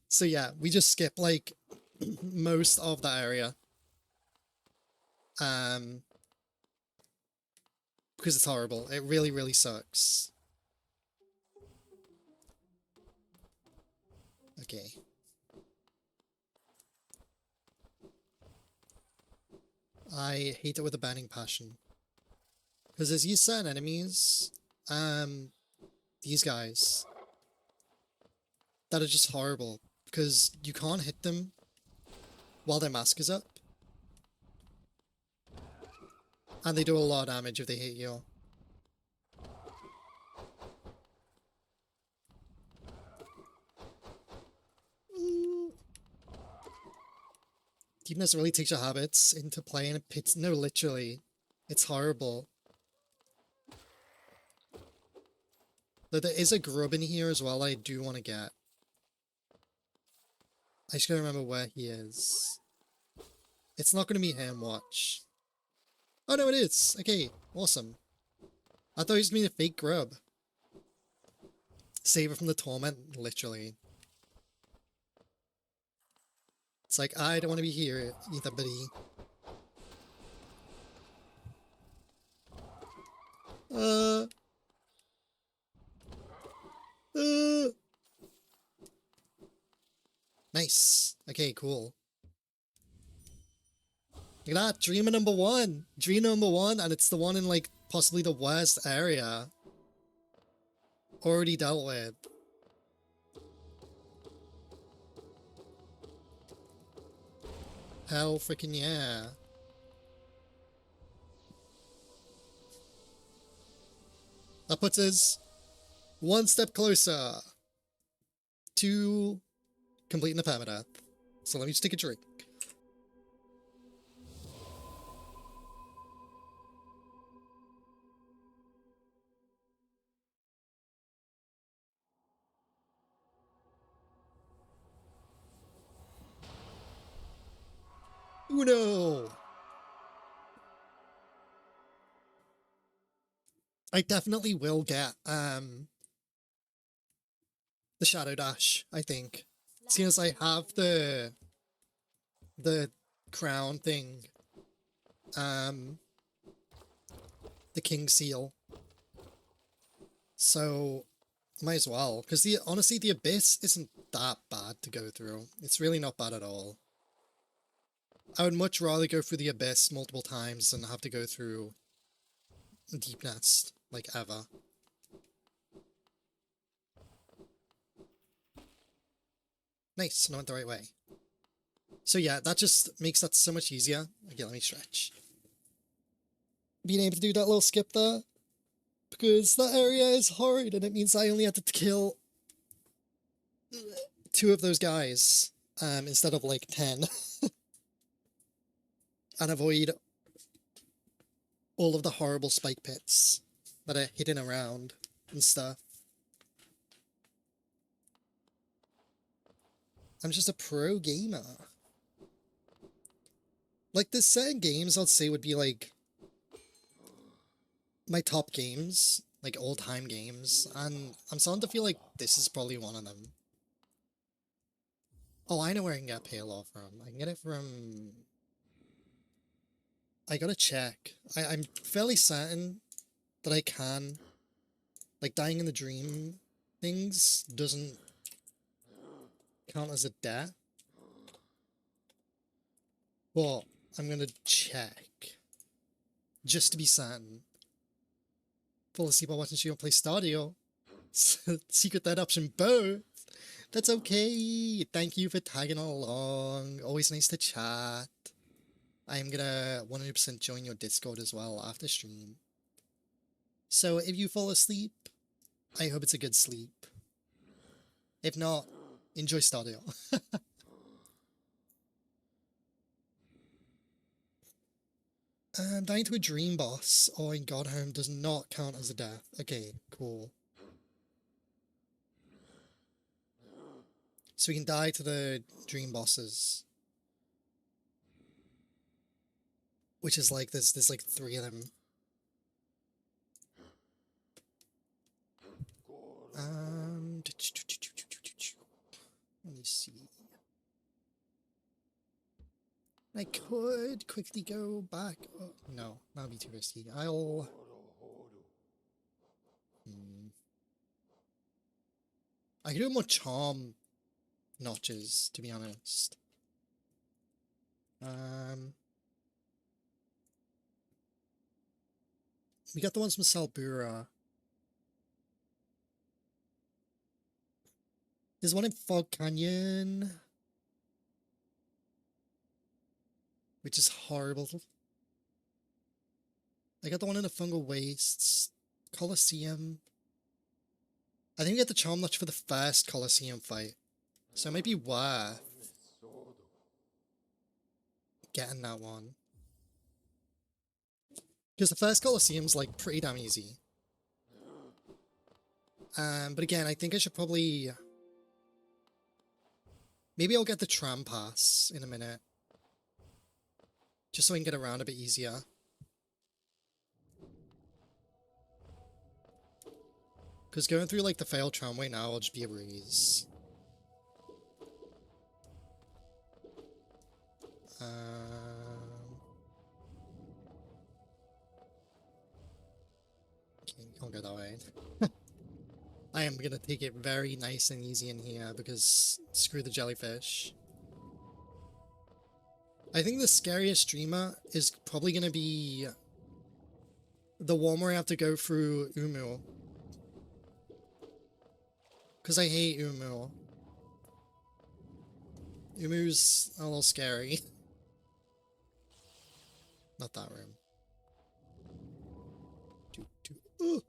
S1: So yeah, we just skip like most of that area. because it's horrible. It really, really sucks. Okay. I hate it with a burning passion. Because there's these certain enemies, these guys, that are just horrible. Because you can't hit them while their mask is up. And they do a lot of damage if they hit you. Deepness really takes your habits into play and it pits. No, literally. It's horrible. Though there is a grub in here as well I do want to get. I just gotta remember where he is. It's not gonna be him, watch. Oh no, it is! Okay, awesome. I thought he was gonna be a fake grub. Save it from the torment, literally. It's like, I don't want to be here either, buddy. Nice. Okay, cool. Look at that, dreamer number one. Dream number one, and it's the one in, like, possibly the worst area. Already dealt with. Hell freaking yeah. That puts us one step closer to completing the permadeath. So let me just take a drink. Uno! I definitely will get, the Shadow Dash, I think. Seeing as I have the crown thing, the King Seal. So, might as well. Because honestly, the Abyss isn't that bad to go through. It's really not bad at all. I would much rather go through the Abyss multiple times than have to go through Deep Nest, like, ever. Nice, I went the right way. So yeah, that just makes that so much easier. Okay, let me stretch. Being able to do that little skip there, because that area is hard, and it means I only had to kill 2 of those guys, instead of like 10. And avoid all of the horrible spike pits that are hidden around and stuff. I'm just a pro gamer. Like, there's certain games I'd say would be like my top games, like all-time games, and I'm starting to feel like this is probably one of them. Oh, I know where I can get Pale Off from. I can get it from... I gotta check. I'm fairly certain that I can. Like, dying in the dream things doesn't count as a death. But I'm gonna check. Just to be certain. Fall asleep while watching stream or play Stardew. Secret that option both. That's okay. Thank you for tagging along. Always nice to chat. I'm gonna 100% join your Discord as well after stream. So if you fall asleep, I hope it's a good sleep. If not, enjoy Stardew. Dying to a dream boss or in God Home does not count as a death. Okay, cool. So we can die to the dream bosses. Which is like, there's like 3 of them. Let me see. I could quickly go back. Oh, no, that'd be too risky. I'll I could do more charm notches, to be honest. We got the ones from Salbura. There's one in Fog Canyon, which is horrible. I got the one in the Fungal Wastes, Colosseum. I think we get the charm notch for the first Colosseum fight, so it might be worth getting that one. Because the first Colosseum's like pretty damn easy. But again, I think I should probably... Maybe I'll get the tram pass in a minute. Just so I can get around a bit easier. Because going through like the failed tramway now will just be a breeze. Okay, can't go that way. I am gonna take it very nice and easy in here because screw the jellyfish. I think the scariest streamer is probably gonna be the one where I have to go through Umu. Because I hate Umu. Umu's a little scary. Not that room. Ooh.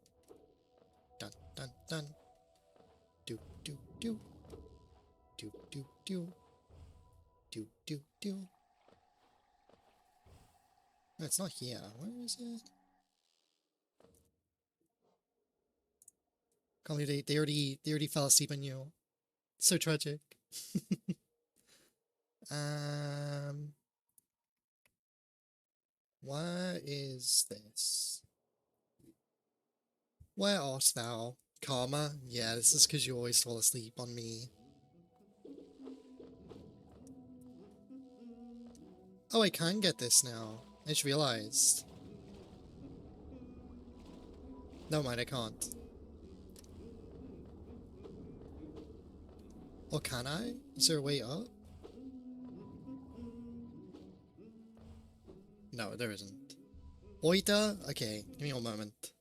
S1: Dun dun dun. Do do do. Do do do. Do do do. No, it's not here. Where is it? Can't believe they already fell asleep on you. So tragic. What is this? Where art thou? Karma? Yeah, this is because you always fall asleep on me. Oh, I can get this now. I just realized. Never mind, I can't. Or can I? Is there a way up? No, there isn't. Oita? Okay, give me a moment.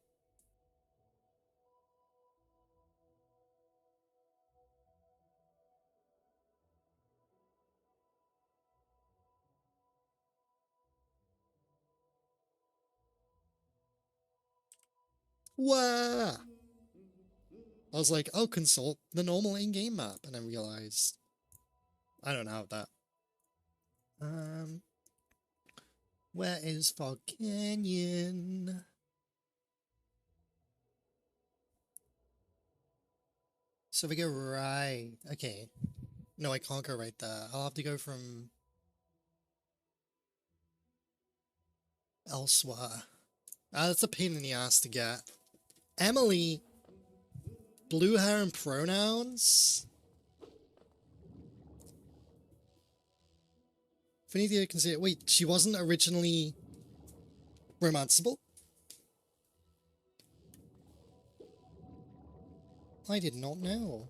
S1: Wah! I was like, oh, consult the normal in-game map, and I realized I don't have that. Where is Fog Canyon? So we go right. Okay. No, I can't go right there. I'll have to go from elsewhere. That's a pain in the ass to get. Emily! Blue hair and pronouns? Funny thing I can say, wait, she wasn't originally romanceable? I did not know.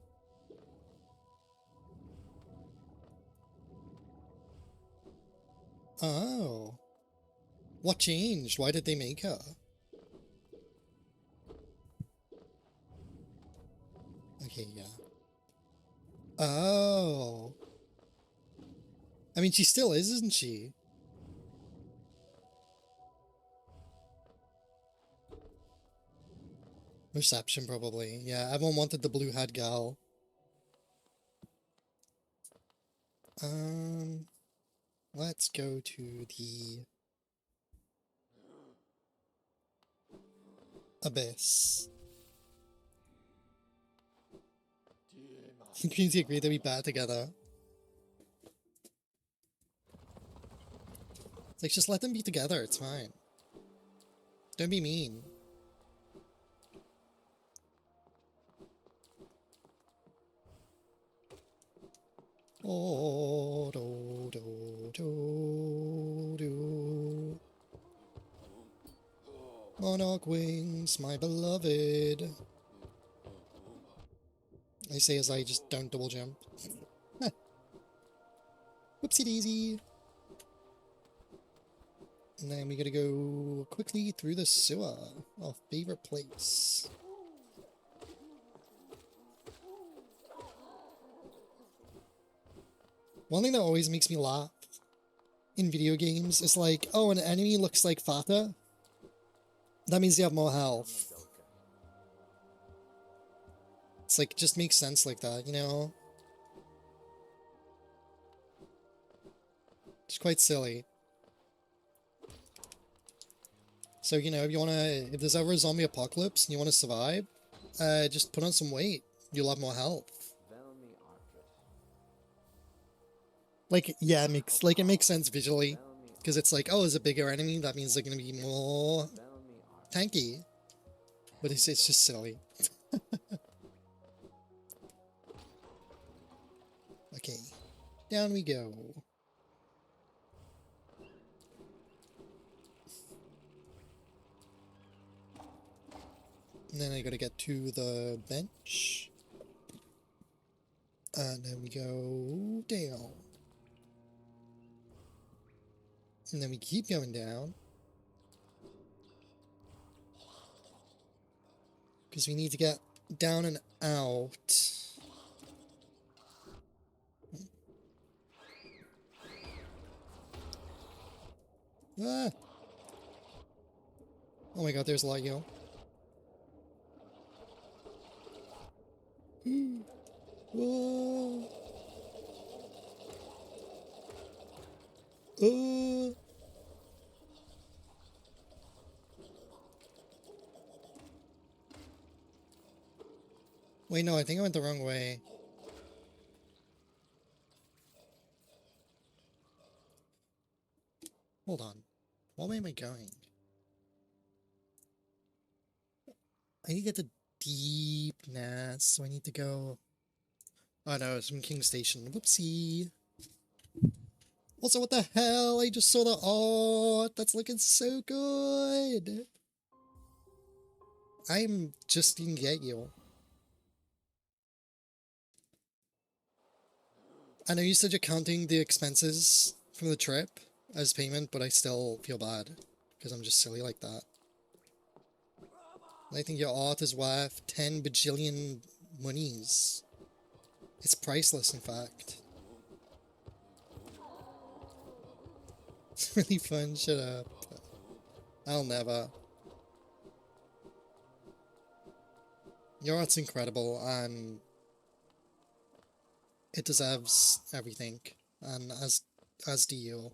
S1: Oh. What changed? Why did they make her? Okay, yeah. Oh. I mean, she still is, isn't she? Reception, probably. Yeah, everyone wanted the blue-haired gal. Let's go to the Abyss. The community agreed that we bat together. It's like, just let them be together, it's fine. Don't be mean. Oh, do, do, do, do. Monarch wings, my beloved. I say as I just don't double jump. Whoopsie daisy. And then we gotta go quickly through the sewer. Our favorite place. One thing that always makes me laugh in video games is like, oh, an enemy looks like fatter. That means they have more health. It's like, just makes sense like that, you know? It's quite silly. So, you know, if there's ever a zombie apocalypse and you want to survive, just put on some weight. You'll have more health. Like, yeah, it makes sense visually. Because it's like, oh, there's a bigger enemy, that means they're going to be more tanky. But it's just silly. Okay, down we go. And then I gotta get to the bench. And then we go down. And then we keep going down. Because we need to get down and out. Ah! Oh my god, there's a lot, yo. Whoa! Wait, no, I think I went the wrong way. Hold on. What way am I going? I need to get to Deep Nats, so I need to go... Oh no, it's from King Station. Whoopsie. Also, what the hell? I just saw the art. That's looking so good. I'm just gonna get you. I know you said you're counting the expenses from the trip as payment, but I still feel bad because I'm just silly like that. I think your art is worth 10 bajillion monies. It's priceless, in fact. It's really fun, shut up. I'll never. Your art's incredible, and it deserves everything, and as do you.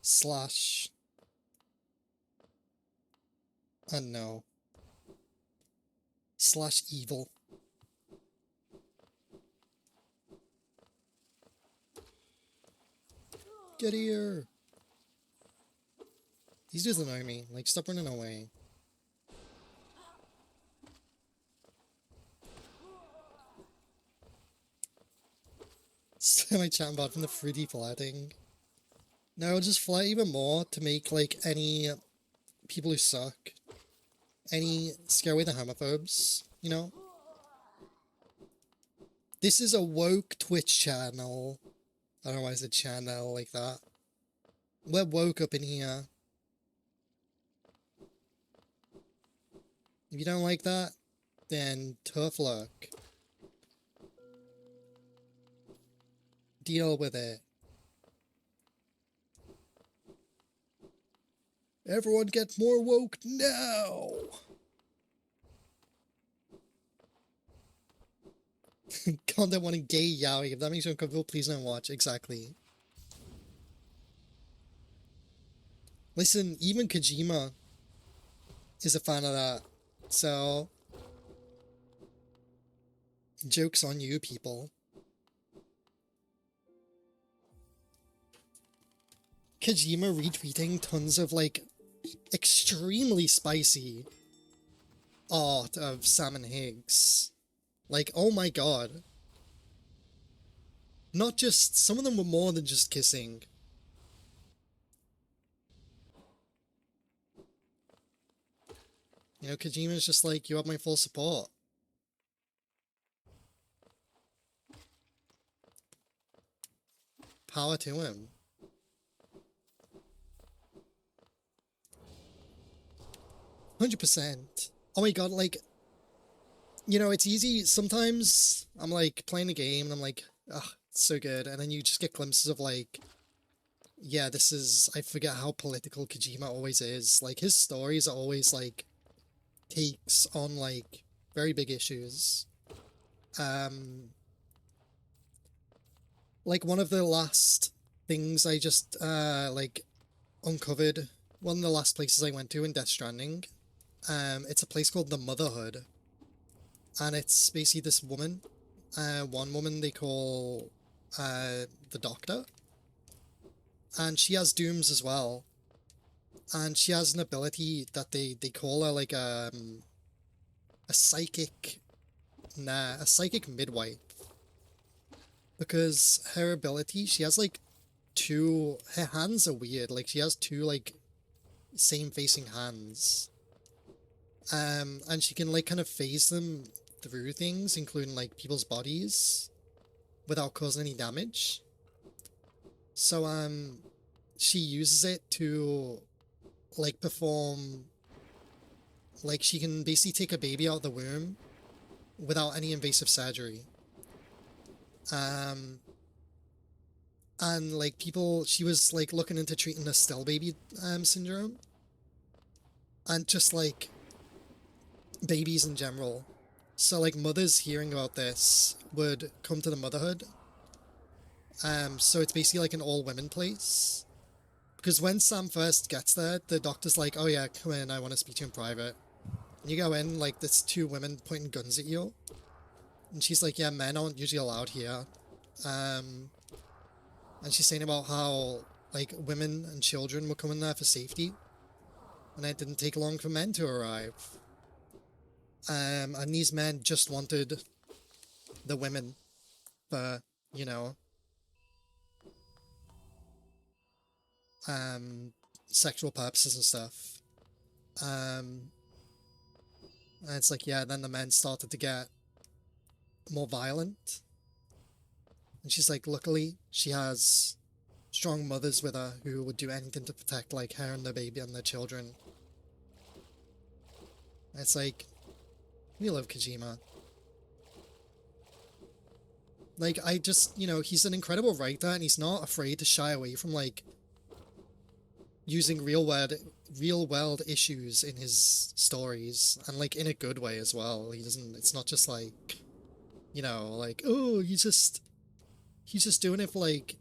S1: Slash. No. Slash evil. Get here! These dudes annoy me. Like, stop running away. So my chat bot from the 3D flatting. No, just flat even more to make, like, any people who suck. Any scare away the homophobes, you know? This is a woke Twitch channel. I don't know why I said channel like that. We're woke up in here. If you don't like that, then tough luck. Deal with it. Everyone get more woke now! Content wanting gay yaoi. If that makes you uncomfortable, please don't watch. Exactly. Listen, even Kojima is a fan of that. So, joke's on you, people. Kojima retweeting tons of, like, extremely spicy art of Sam and Higgs. Like, oh my god. Not just... Some of them were more than just kissing. You know, Kojima's just like, you have my full support. Power to him. %. Oh my god, like, you know, it's easy. Sometimes I'm like playing the game and I'm like, ah, it's so good. And then you just get glimpses of like, yeah, this is, I forget how political Kojima always is. Like, his stories are always like takes on like very big issues. Like one of the last things I just like uncovered, one of the last places I went to in Death Stranding, it's a place called the Motherhood, and it's basically this woman, one woman they call the Doctor, and she has dooms as well, and she has an ability that they call her like a psychic, a psychic midwife, because her ability, she has like her hands are weird, like she has two like same facing hands, and she can like kind of phase them through things, including like people's bodies, without causing any damage. So she uses it to like perform, like she can basically take a baby out of the womb without any invasive surgery. And like people, she was like looking into treating the still baby syndrome, and just like babies in general. So like mothers hearing about this would come to the Motherhood. So it's basically like an all women place. Because when Sam first gets there, the doctor's like, oh yeah, come in, I want to speak to you in private. And you go in, like there's two women pointing guns at you. And she's like, yeah, men aren't usually allowed here. And she's saying about how like women and children were coming there for safety. And it didn't take long for men to arrive. And these men just wanted the women for, you know, sexual purposes and stuff. And it's like, yeah, then the men started to get more violent. And she's like, luckily, she has strong mothers with her who would do anything to protect like her and their baby and their children. And it's like, we love Kojima. Like, I just, you know, he's an incredible writer, and he's not afraid to shy away from like using real world issues in his stories, and like in a good way as well. He doesn't, it's not just like, you know, like, oh, he's just doing it for like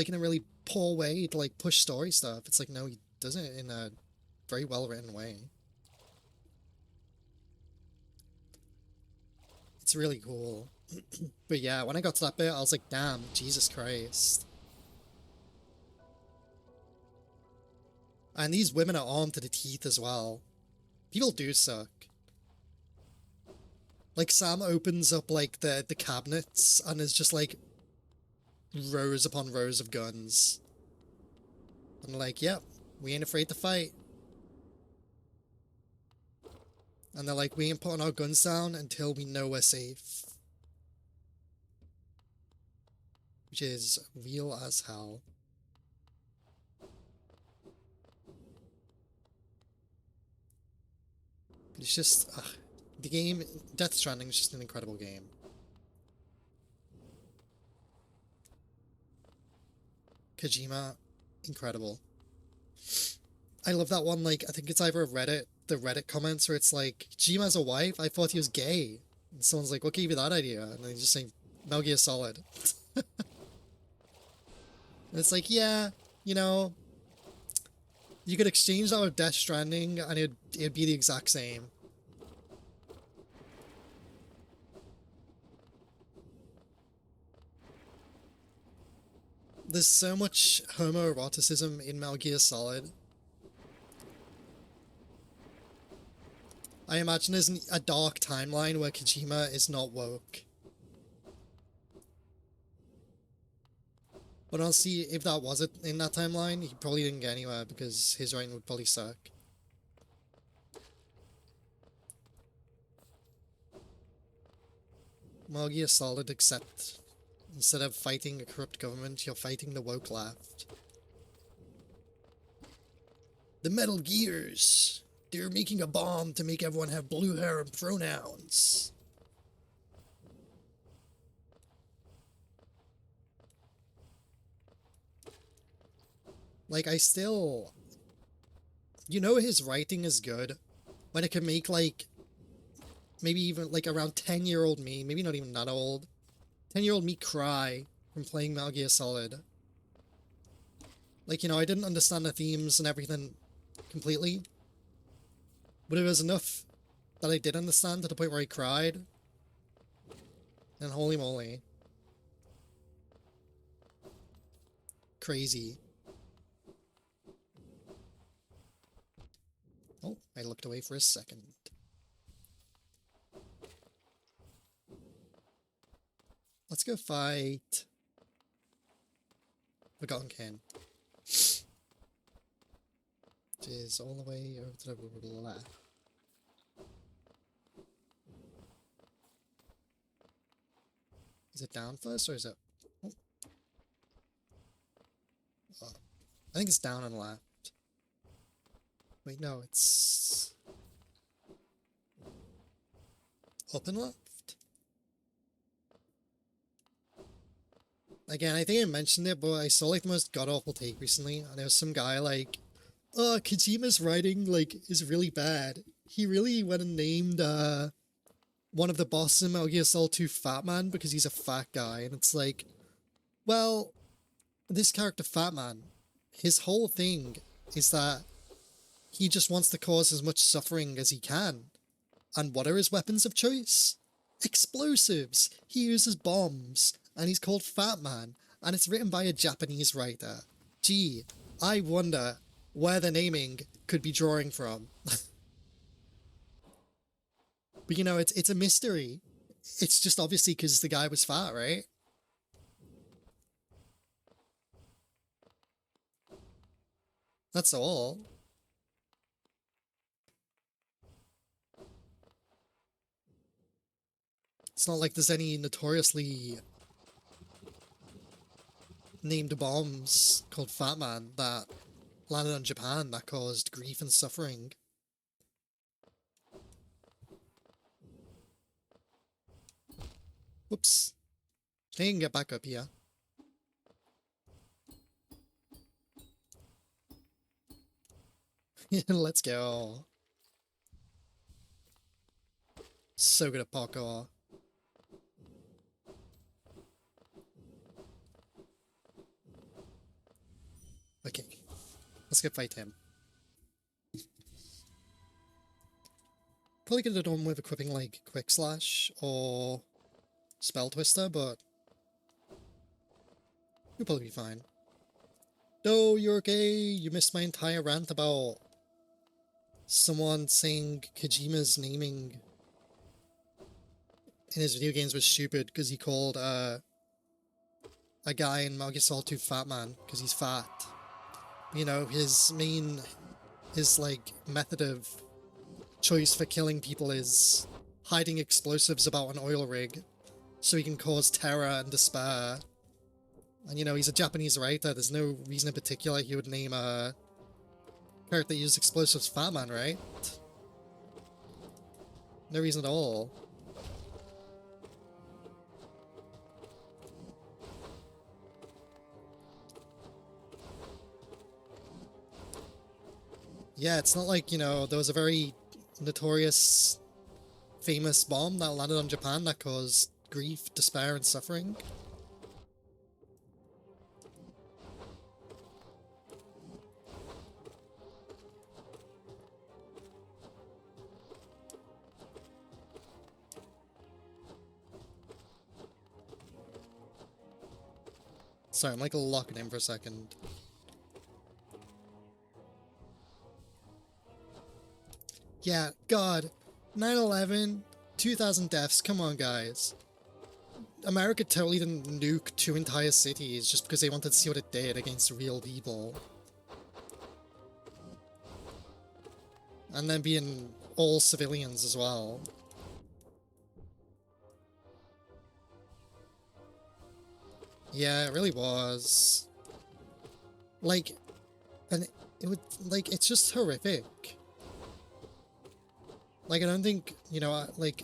S1: in a really poor way to like push story stuff. It's like, no, he does it in a very well written way. It's really cool. But yeah, when I got to that bit, I was like, damn, Jesus Christ. And these women are armed to the teeth as well. People do suck. Like, Sam opens up, like, the cabinets, and there's just, like, rows upon rows of guns. And like, yep, we ain't afraid to fight. And they're like, we ain't putting our guns down until we know we're safe. Which is real as hell. It's just, the game, Death Stranding is just an incredible game. Kojima, incredible. I love that one, like, I think it's either the Reddit comments where it's like, Kojima has a wife? I thought he was gay. And someone's like, what gave you that idea? And they just say, Metal Gear Solid. And it's like, yeah, you know, you could exchange that with Death Stranding and it'd be the exact same. There's so much homoeroticism in Metal Gear Solid. I imagine there's a dark timeline where Kojima is not woke. But honestly, if that was it in that timeline, he probably didn't get anywhere because his writing would probably suck. Metal Gear Solid, except instead of fighting a corrupt government, you're fighting the woke left. The Metal Gears! They're making a bomb to make everyone have blue hair and pronouns. Like, I still... You know his writing is good when it can make, like, maybe even, like, around 10-year-old me, maybe not even that old, 10-year-old me cry from playing Metal Gear Solid. Like, you know, I didn't understand the themes and everything completely, but it was enough that I did understand to the point where I cried. And holy moly. Crazy. Oh, I looked away for a second. Let's go fight Forgotten Kin. Which is all the way over to the left. Is it down first, or is it... Oh. Oh. I think it's down and left. Wait, no, it's... up and left? Again, I think I mentioned it, but I saw, like, the most god-awful take recently, and there was some guy, like, oh, Kojima's writing, like, is really bad. He really went and named, one of the bosses in Metal Gear Solid 2 Fat Man because he's a fat guy, and it's like, well, this character Fat Man, his whole thing is that he just wants to cause as much suffering as he can. And what are his weapons of choice? Explosives! He uses bombs, and he's called Fat Man, and it's written by a Japanese writer. Gee, I wonder where the naming could be drawing from. But you know, it's a mystery. It's just obviously because the guy was fat, right? That's all. It's not like there's any notoriously named bombs called Fat Man that landed on Japan that caused grief and suffering. Whoops. I can get back up here. Let's go. So good at parkour. Okay. Let's go fight him. Probably could have done with equipping, like, Quick Slash or Spell Twister, but you'll probably be fine. No, you're okay. You missed my entire rant about someone saying Kojima's naming in his video games was stupid because he called a guy in Metal Gear Solid 2 Fat Man because he's fat. You know, his like method of choice for killing people is hiding explosives about an oil rig so he can cause terror and despair. And you know, he's a Japanese writer, there's no reason in particular he would name a character that uses explosives Fat Man, right? No reason at all. Yeah, it's not like, you know, there was a very notorious, famous bomb that landed on Japan that caused grief, despair, and suffering. Sorry, I'm like locking in for a second. Yeah, God, 9/11, 2,000 deaths, come on guys. America totally didn't nuke 2 entire cities just because they wanted to see what it did against real people. And then being all civilians as well. Yeah, it really was. Like, and it would, like, it's just horrific. Like, I don't think, you know, like,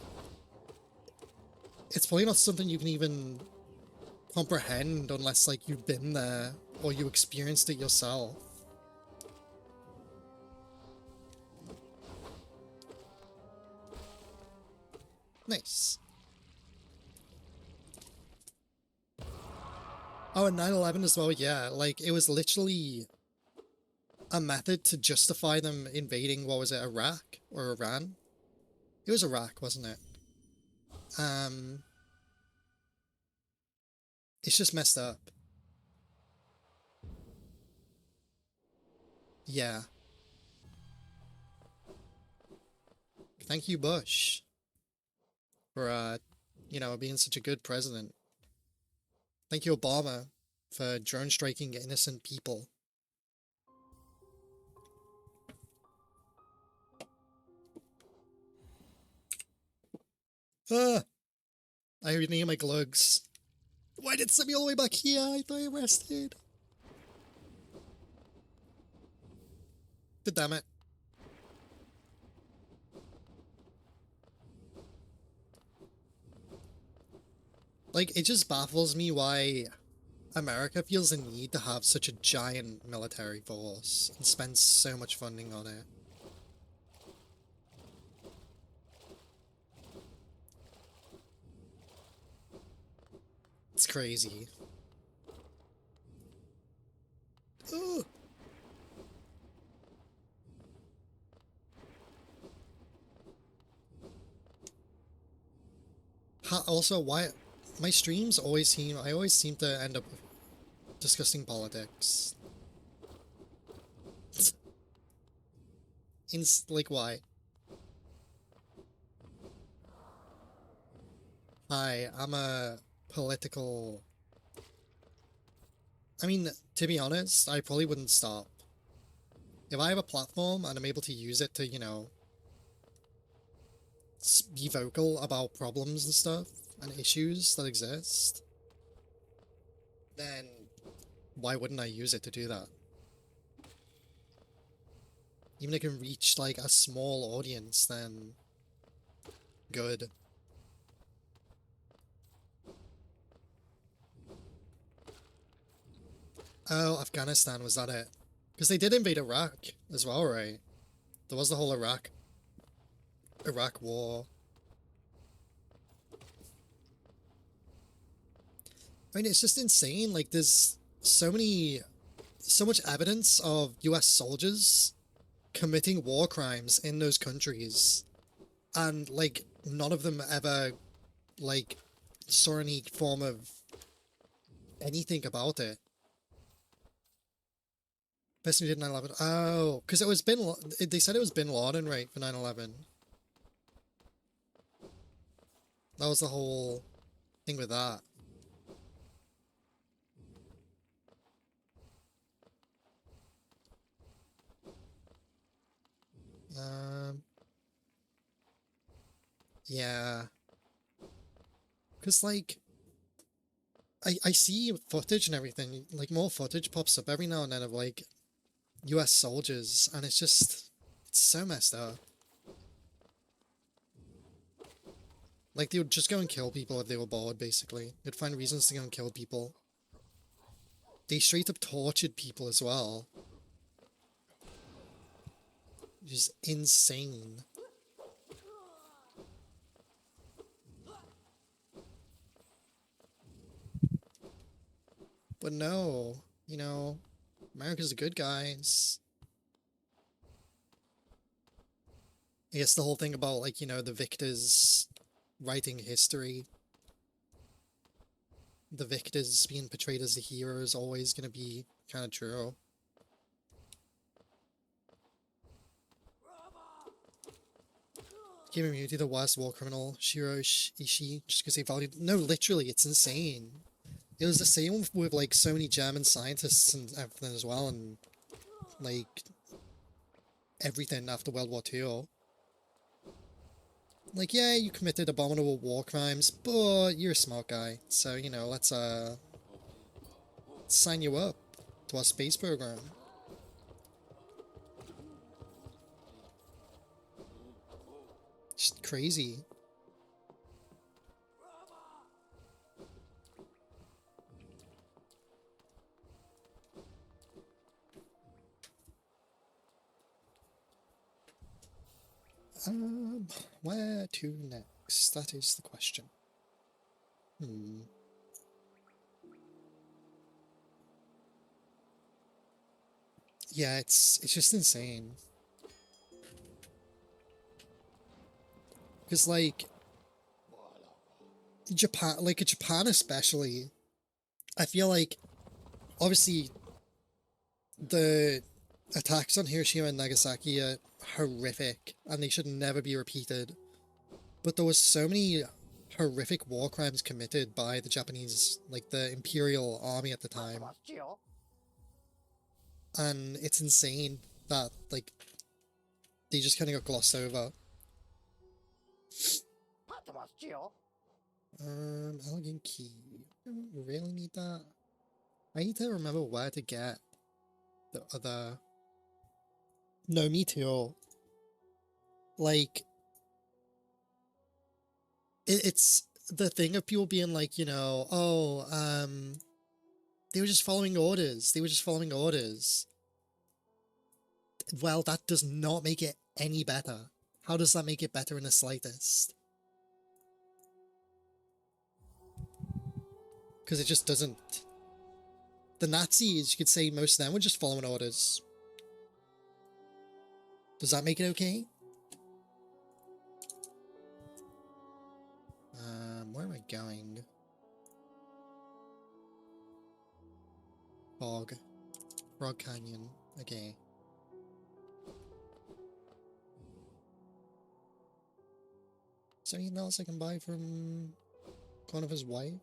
S1: it's probably not something you can even comprehend unless, like, you've been there or you experienced it yourself. Nice. Oh, and 9/11 as well, yeah. Like, it was literally a method to justify them invading, what was it, Iraq or Iran? It was Iraq, wasn't it? Um, it's just messed up. Yeah. Thank you, Bush, for, you know, being such a good president. Thank you, Obama, for drone striking innocent people. Ah, I rename my glugs. Why did it send me all the way back here? I thought I rested. Damn it. Like, it just baffles me why America feels the need to have such a giant military force and spend so much funding on it. It's crazy. Ooh. Also, why my streams always seem I always seem to end up discussing politics. Like, why? Hi, I'm a political. I mean, to be honest, I probably wouldn't stop. If I have a platform and I'm able to use it to, you know, be vocal about problems and stuff and issues that exist, then why wouldn't I use it to do that? Even if it can reach, like, a small audience, then good. Oh, Afghanistan, was that it? Because they did invade Iraq as well, right? There was the whole Iraq war. I mean, it's just insane. Like, there's so much evidence of US soldiers committing war crimes in those countries. And, like, none of them ever, like, saw any form of anything about it. Person who did 9/11. Oh, because it was they said it was Bin Laden, right, for 9/11. That was the whole thing with that. Um, yeah. Because, like, I see footage and everything, like, more footage pops up every now and then of, like, US soldiers, and it's so messed up. Like, they would just go and kill people if they were bored, basically. They'd find reasons to go and kill people. They straight up tortured people as well. Just insane. But no, you know, America's the good guys. I guess the whole thing about, like, you know, the victors writing history, the victors being portrayed as the hero is always going to be kind of true. Give immunity to the worst war criminal, Shiro Ishii, just because they valued. No, literally, it's insane. It was the same with, like, so many German scientists and everything as well, and, like, everything after World War II. Like, yeah, you committed abominable war crimes, but you're a smart guy, so, you know, let's sign you up to our space program. Just crazy. Where to next? That is the question. Yeah, it's just insane. Because like Japan especially, I feel like obviously the attacks on Hiroshima and Nagasaki are horrific and they should never be repeated. But there was so many horrific war crimes committed by the Japanese, like the Imperial Army at the time. And it's insane that, like, they just kind of got glossed over. Elegant key. I don't really need that. I need to remember where to get the other... No, me too. Like, it's the thing of people being like, you know, oh, they were just following orders. They were just following orders. Well, that does not make it any better. How does that make it better in the slightest? Because it just doesn't. The Nazis, you could say most of them were just following orders. Does that make it okay? Where am I going? Bog. Frog Canyon. Okay. Is there anything else I can buy from Conniver's wife?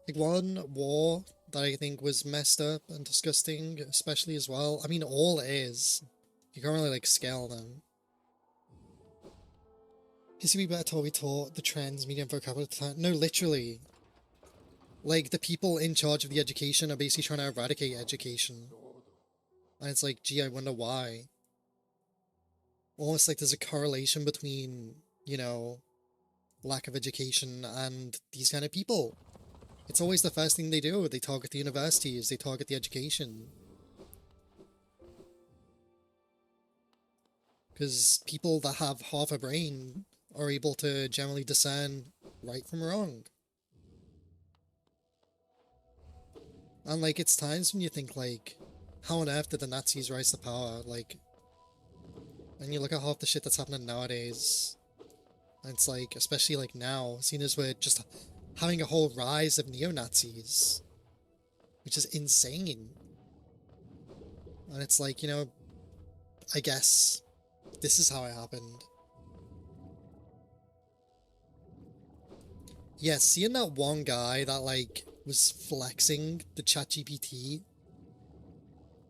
S1: Like one war that I think was messed up and disgusting, especially as well. I mean, all is. You can't really like scale them. Is we better told we taught the trends medium for a couple of times? No, literally. Like the people in charge of the education are basically trying to eradicate education. And it's like, gee, I wonder why. Almost like there's a correlation between, you know, lack of education and these kind of people. It's always the first thing they do. They target the universities, they target the education. Because people that have half a brain are able to generally discern right from wrong. And like, it's times when you think like, how on earth did the Nazis rise to power? Like, and you look at half the shit that's happening nowadays. And it's like, especially like now, seeing as we're just having a whole rise of neo-Nazis. Which is insane. And it's like, you know, I guess this is how it happened. Yeah, seeing that one guy that like was flexing the ChatGPT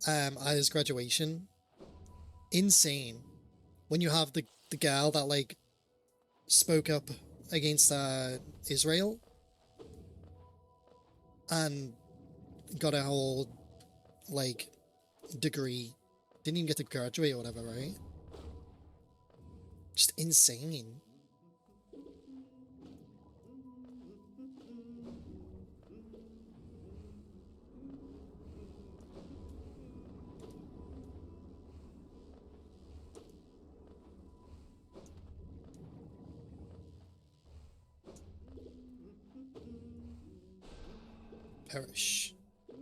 S1: at his graduation, insane. When you have the girl that like spoke up against Israel and got a whole like degree, didn't even get to graduate or whatever, right? Just insane. Perish. I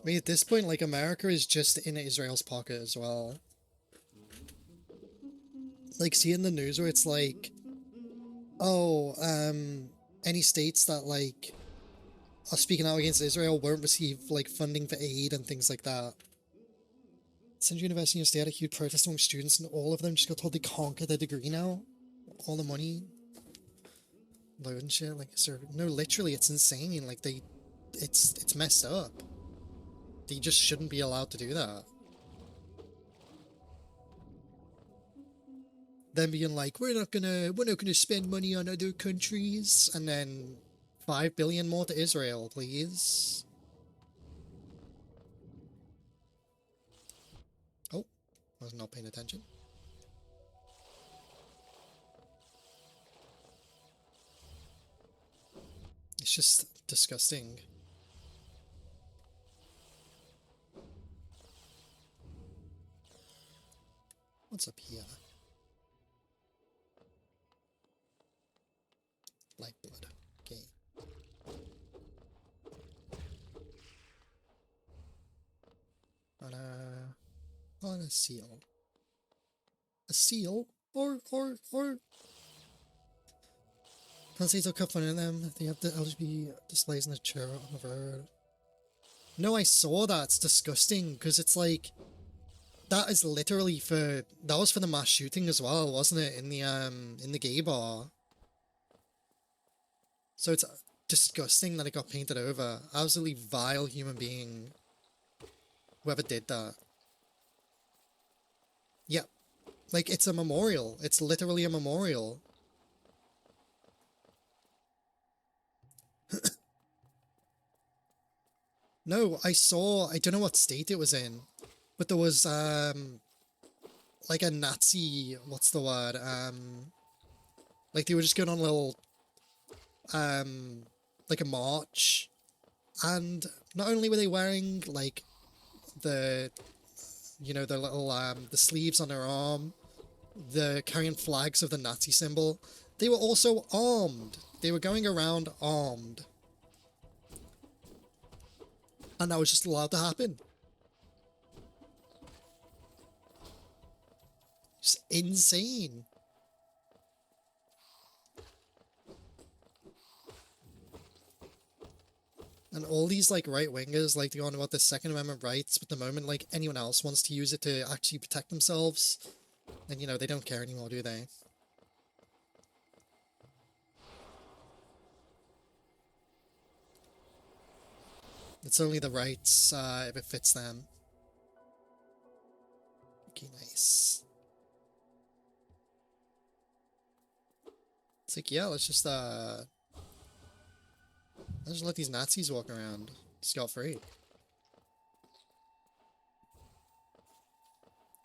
S1: mean, at this point, like, America is just in Israel's pocket as well. Like, seeing the news where it's like, oh, any states that, like, are speaking out against Israel won't receive, like, funding for aid and things like that. Central University of State had a huge protest among students, and all of them just got told they can't get their degree now. All the money. Load and shit, like, no, literally, it's insane. Like, it's messed up. They just shouldn't be allowed to do that. Them being like, we're not gonna spend money on other countries, and then 5 billion more to Israel, please. Oh, I was not paying attention. It's just disgusting. What's up here? Lifeblood. Okay. On a seal. A seal? Or. Translates a couple of them. They have the LGBT displays in the chair on the road. No, I saw that. It's disgusting because it's like that is literally for that was for the mass shooting as well, wasn't it? In the gay bar. So it's disgusting that it got painted over. Absolutely vile human being. Whoever did that. Yeah. Like it's a memorial. It's literally a memorial. No, I don't know what state it was in, but there was like a Nazi, what's the word? Like they were just going on a little like a march, and not only were they wearing like the the little the sleeves on their arm, the carrying flags of the Nazi symbol, they were also armed. They were going around armed. And that was just allowed to happen. Just insane. And all these like right-wingers like to go on about the Second Amendment rights, but the moment like anyone else wants to use it to actually protect themselves, then they don't care anymore, do they? It's only the rights if it fits them. Okay, nice. It's like, yeah, let's just let these Nazis walk around scot-free.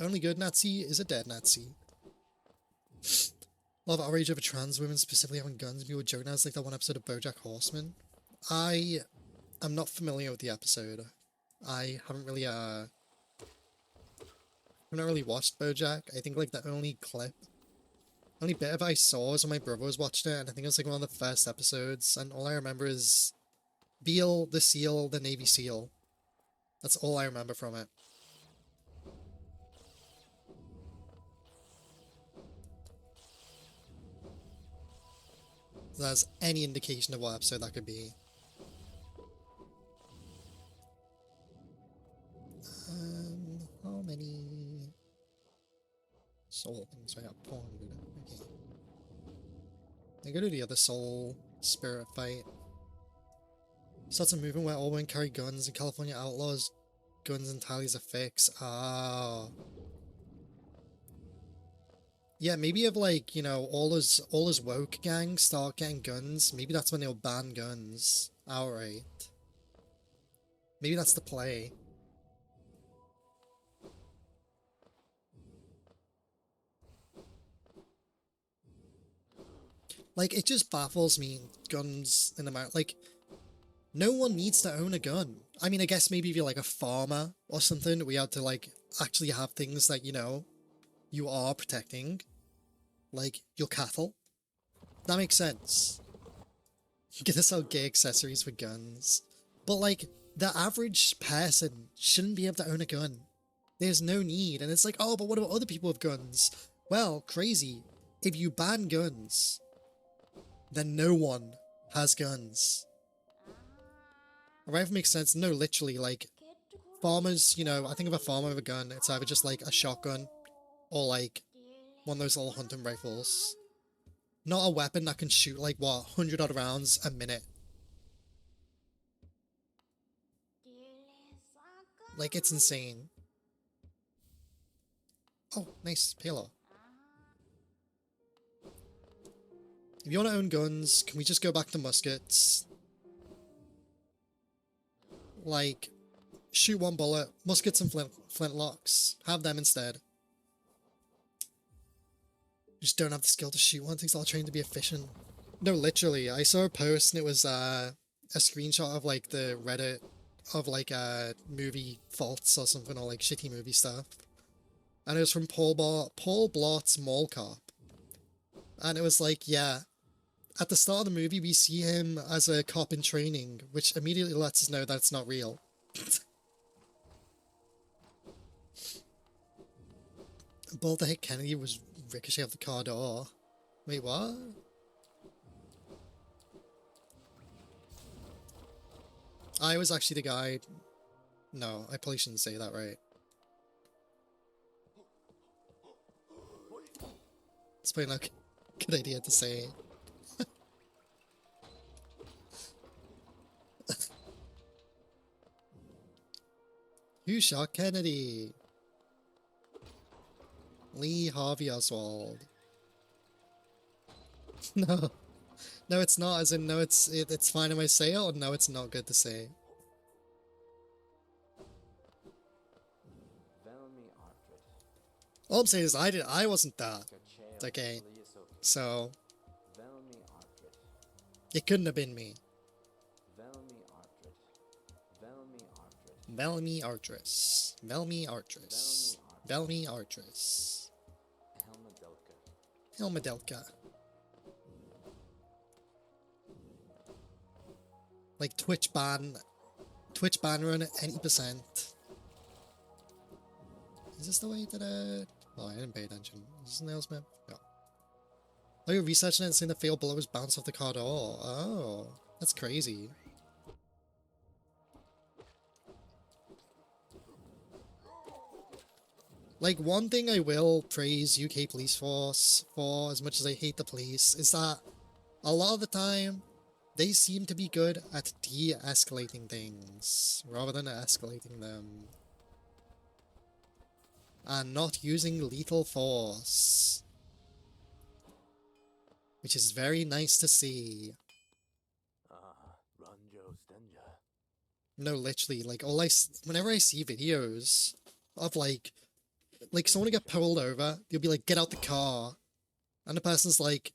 S1: Only good Nazi is a dead Nazi. A lot of outrage over trans women specifically having guns. People were joking as like that one episode of BoJack Horseman. I'm not familiar with the episode. I haven't really watched BoJack. I think like the only bit of I saw was when my brother was watching it, and I think it was like one of the first episodes, and all I remember is Beale, the SEAL, the Navy SEAL. That's all I remember from it. If that's any indication of what episode that could be. How many soul things? I got 400. Okay. I go to the other soul spirit fight. Starts a movement where all women carry guns and California outlaws guns entirely as a fix. Ah. Yeah, maybe if like, all those woke gangs start getting guns, maybe that's when they'll ban guns outright. Maybe that's the play. Like, it just baffles me, guns in America. Like, no one needs to own a gun. I mean, I guess maybe if you're like a farmer or something, we have to like actually have things that, you are protecting. Like, your cattle. That makes sense. You get to sell gay accessories for guns. But like, the average person shouldn't be able to own a gun. There's no need. And it's like, oh, but what about other people with guns? Well, crazy. If you ban guns, then no one has guns. Right? If it makes sense. No, literally, like, farmers, I think of a farmer with a gun, it's either just like a shotgun or like one of those little hunting rifles. Not a weapon that can shoot like, what, 100 odd rounds a minute. Like, it's insane. Oh, nice payload. If you want to own guns, can we just go back to muskets? Like, shoot one bullet, muskets and flintlocks. Have them instead. You just don't have the skill to shoot one. It takes a lot of training to be efficient. No, literally. I saw a post and it was a screenshot of like the Reddit of like movie faults or something, or like shitty movie stuff. And it was from Paul Blot's Mall Cop. And it was like, yeah, at the start of the movie we see him as a cop in training, which immediately lets us know that it's not real. Bullet that hit Kennedy was ricochet off the car door. Wait, what? I was actually the guy... No, I probably shouldn't say that, right? It's probably not a good idea to say. Who shot Kennedy? Lee Harvey Oswald. No. No, it's not, as in, no, it's fine if I say it, or no, it's not good to say. All I'm saying is I wasn't that. Okay. So it couldn't have been me. Bellamy Artress. Bellamy Artress. Bellamy Artress. Helmadelka. Like Twitch ban run at 80%. Is this the way that oh, I didn't pay attention. Is this Nails map? No. Oh, you're researching it and seeing the failed blow was bounced off the car door. Oh, that's crazy. Like, one thing I will praise UK police force for, as much as I hate the police, is that a lot of the time they seem to be good at de-escalating things rather than escalating them. And not using lethal force. Which is very nice to see. No, literally, like, whenever I see videos of, like someone will get pulled over, you'll be like, get out the car. And the person's like,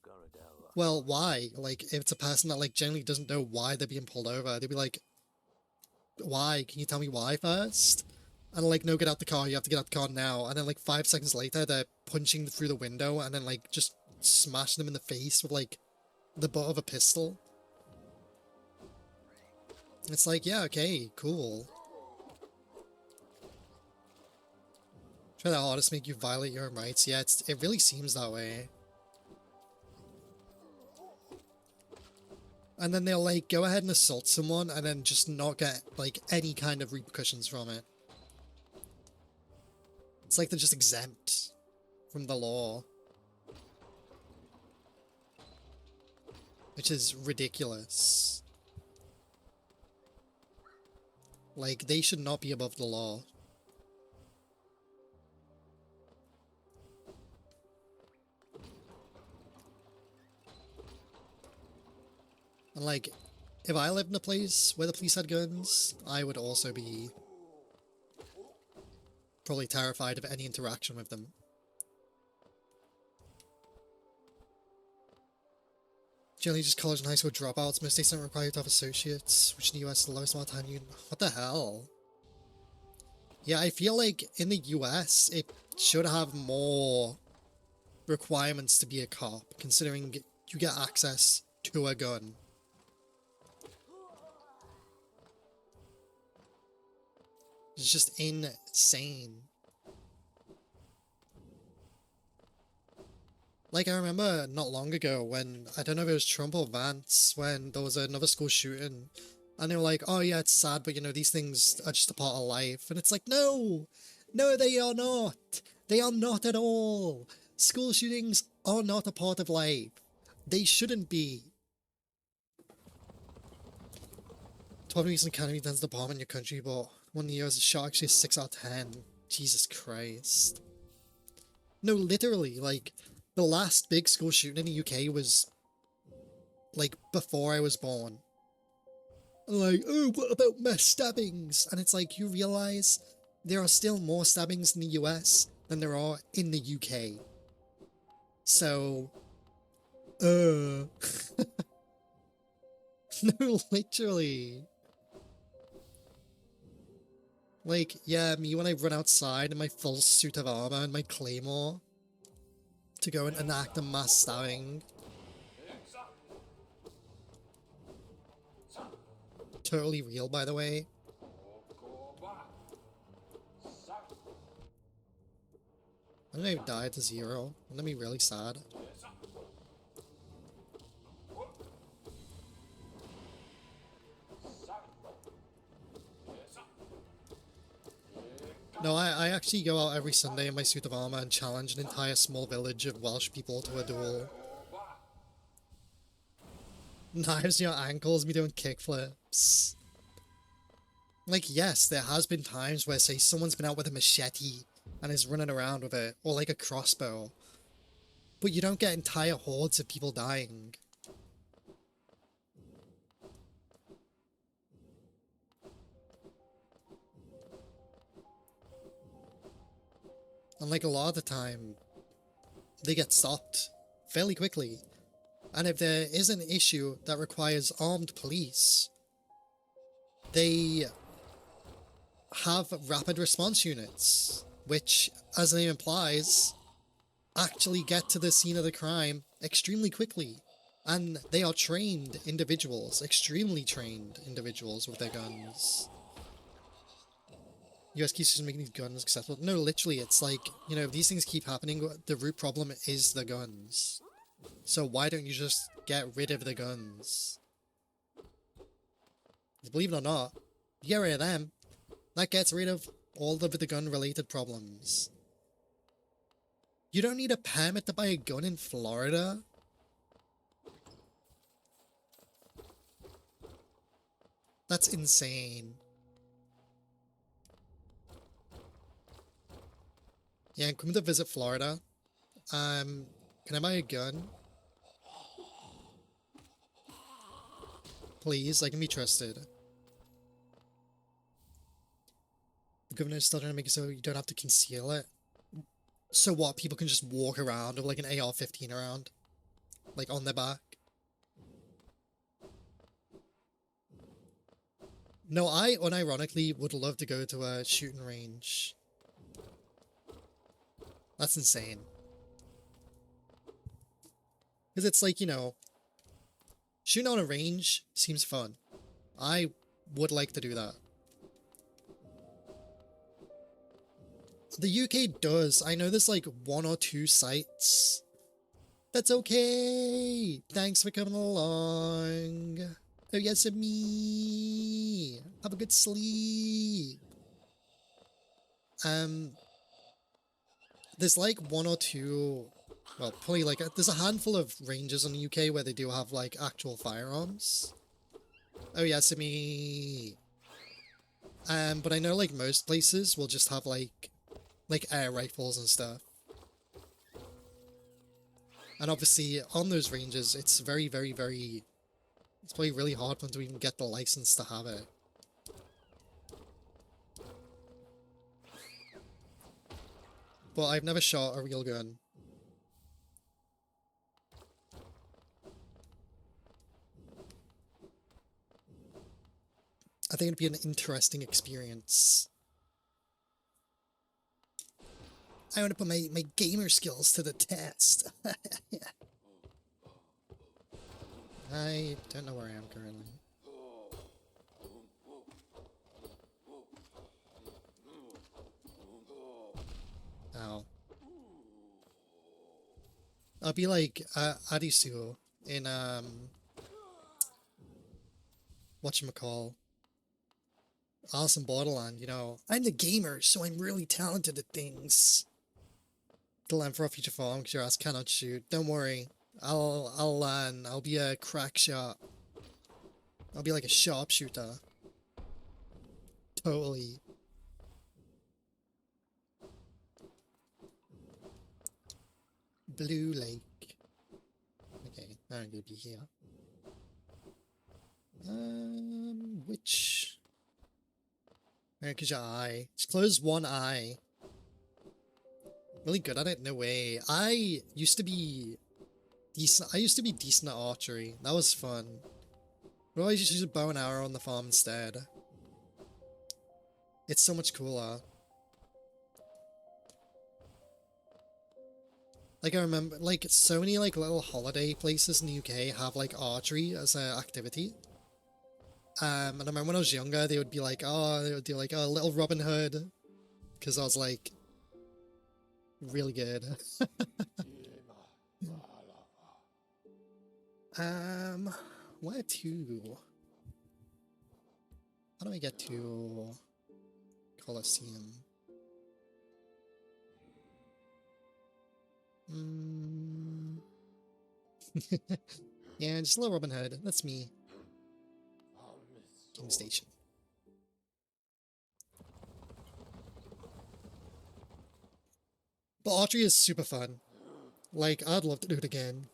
S1: well, why? Like, if it's a person that, like, generally doesn't know why they're being pulled over, they'll be like, why? Can you tell me why first? And like, no, get out the car, you have to get out the car now. And then like 5 seconds later, they're punching through the window and then like just smashing them in the face with like the butt of a pistol. It's like, yeah, okay, cool. Try that hardest make you violate your own rights. Yeah, it really seems that way. And then they'll like go ahead and assault someone and then just not get like any kind of repercussions from it. It's like they're just exempt from the law. Which is ridiculous. Like, they should not be above the law. And like, if I lived in a place where the police had guns, I would also be probably terrified of any interaction with them. Generally just college and high school dropouts. Most states don't require you to have associates, which in the US is the lowest amount of time you can... What the hell? Yeah, I feel like in the US, it should have more requirements to be a cop, considering you get access to a gun. It's just insane. Like, I remember not long ago when, I don't know if it was Trump or Vance, when there was another school shooting, and they were like, oh yeah, it's sad, but you know, these things are just a part of life. And it's like, no! No, they are not! They are not at all! School shootings are not a part of life. They shouldn't be. 12 weeks in Academy Defense Department in your country, but one year as a shot actually a 6 out of 10. Jesus Christ. No, literally, like, the last big school shooting in the UK was like before I was born. Like, oh, what about mass stabbings? And it's like, you realize there are still more stabbings in the US than there are in the UK. So, no, literally. Like, yeah, me when I run outside in my full suit of armor and my claymore to go and enact a mass stabbing. Totally real, by the way. I don't even die to 0. Wouldn't that be really sad? No, I actually go out every Sunday in my suit of armor and challenge an entire small village of Welsh people to a duel. Knives in your ankles, me doing kickflips. Like, yes, there has been times where, say, someone's been out with a machete and is running around with it, or like a crossbow. But you don't get entire hordes of people dying. And like a lot of the time, they get stopped fairly quickly. And if there is an issue that requires armed police, they have rapid response units, which, as the name implies, actually get to the scene of the crime extremely quickly. And they are trained individuals, extremely trained individuals with their guns. US keeps just making these guns accessible. No, literally, it's like, you know, if these things keep happening, the root problem is the guns. So why don't you just get rid of the guns? Believe it or not, you get rid of them, that gets rid of all of the gun-related problems. You don't need a permit to buy a gun in Florida? That's insane. Yeah, I'm coming to visit Florida. Can I buy a gun? Please, I can be trusted. The governor's still trying to make it so you don't have to conceal it. So what, people can just walk around with like an AR-15 around? Like on their back? No, I unironically would love to go to a shooting range. That's insane. Because it's like, you know, shooting on a range seems fun. I would like to do that. The UK does. I know there's like 1 or 2 sites. That's okay. Thanks for coming along. Oh yes, me. Have a good sleep. There's like 1 or 2, well, probably like there's a handful of ranges in the UK where they do have like actual firearms. Oh yes, me. But I know like most places will just have like air rifles and stuff. And obviously on those ranges, it's very, very, very, it's probably really hard for them to even get the license to have it. But I've never shot a real gun. I think it'd be an interesting experience. I want to put my gamer skills to the test. I don't know where I am currently. Ow. I'll be like Adisu in whatchamacall, Alice in Borderland, you know. I'm the gamer, so I'm really talented at things. The lamp for a future form because your ass cannot shoot. Don't worry. I'll learn. I'll be a crack shot. I'll be like a sharpshooter. Totally. Blue Lake. Okay, I'm gonna be here. Which? Where could your eye? Just close one eye. Really good at it? No way. I used to be decent. I used to be decent at archery. That was fun. But I just use a bow and arrow on the farm instead. It's so much cooler. Like I remember, like so many like little holiday places in the UK have like archery as an activity. And I remember when I was younger, they would be like, oh, they would do like a little Robin Hood, because I was like really good. Where to? How do I get to Colosseum? Yeah, just a little Robin Hood. That's me. King Station. But archery is super fun. Like, I'd love to do it again.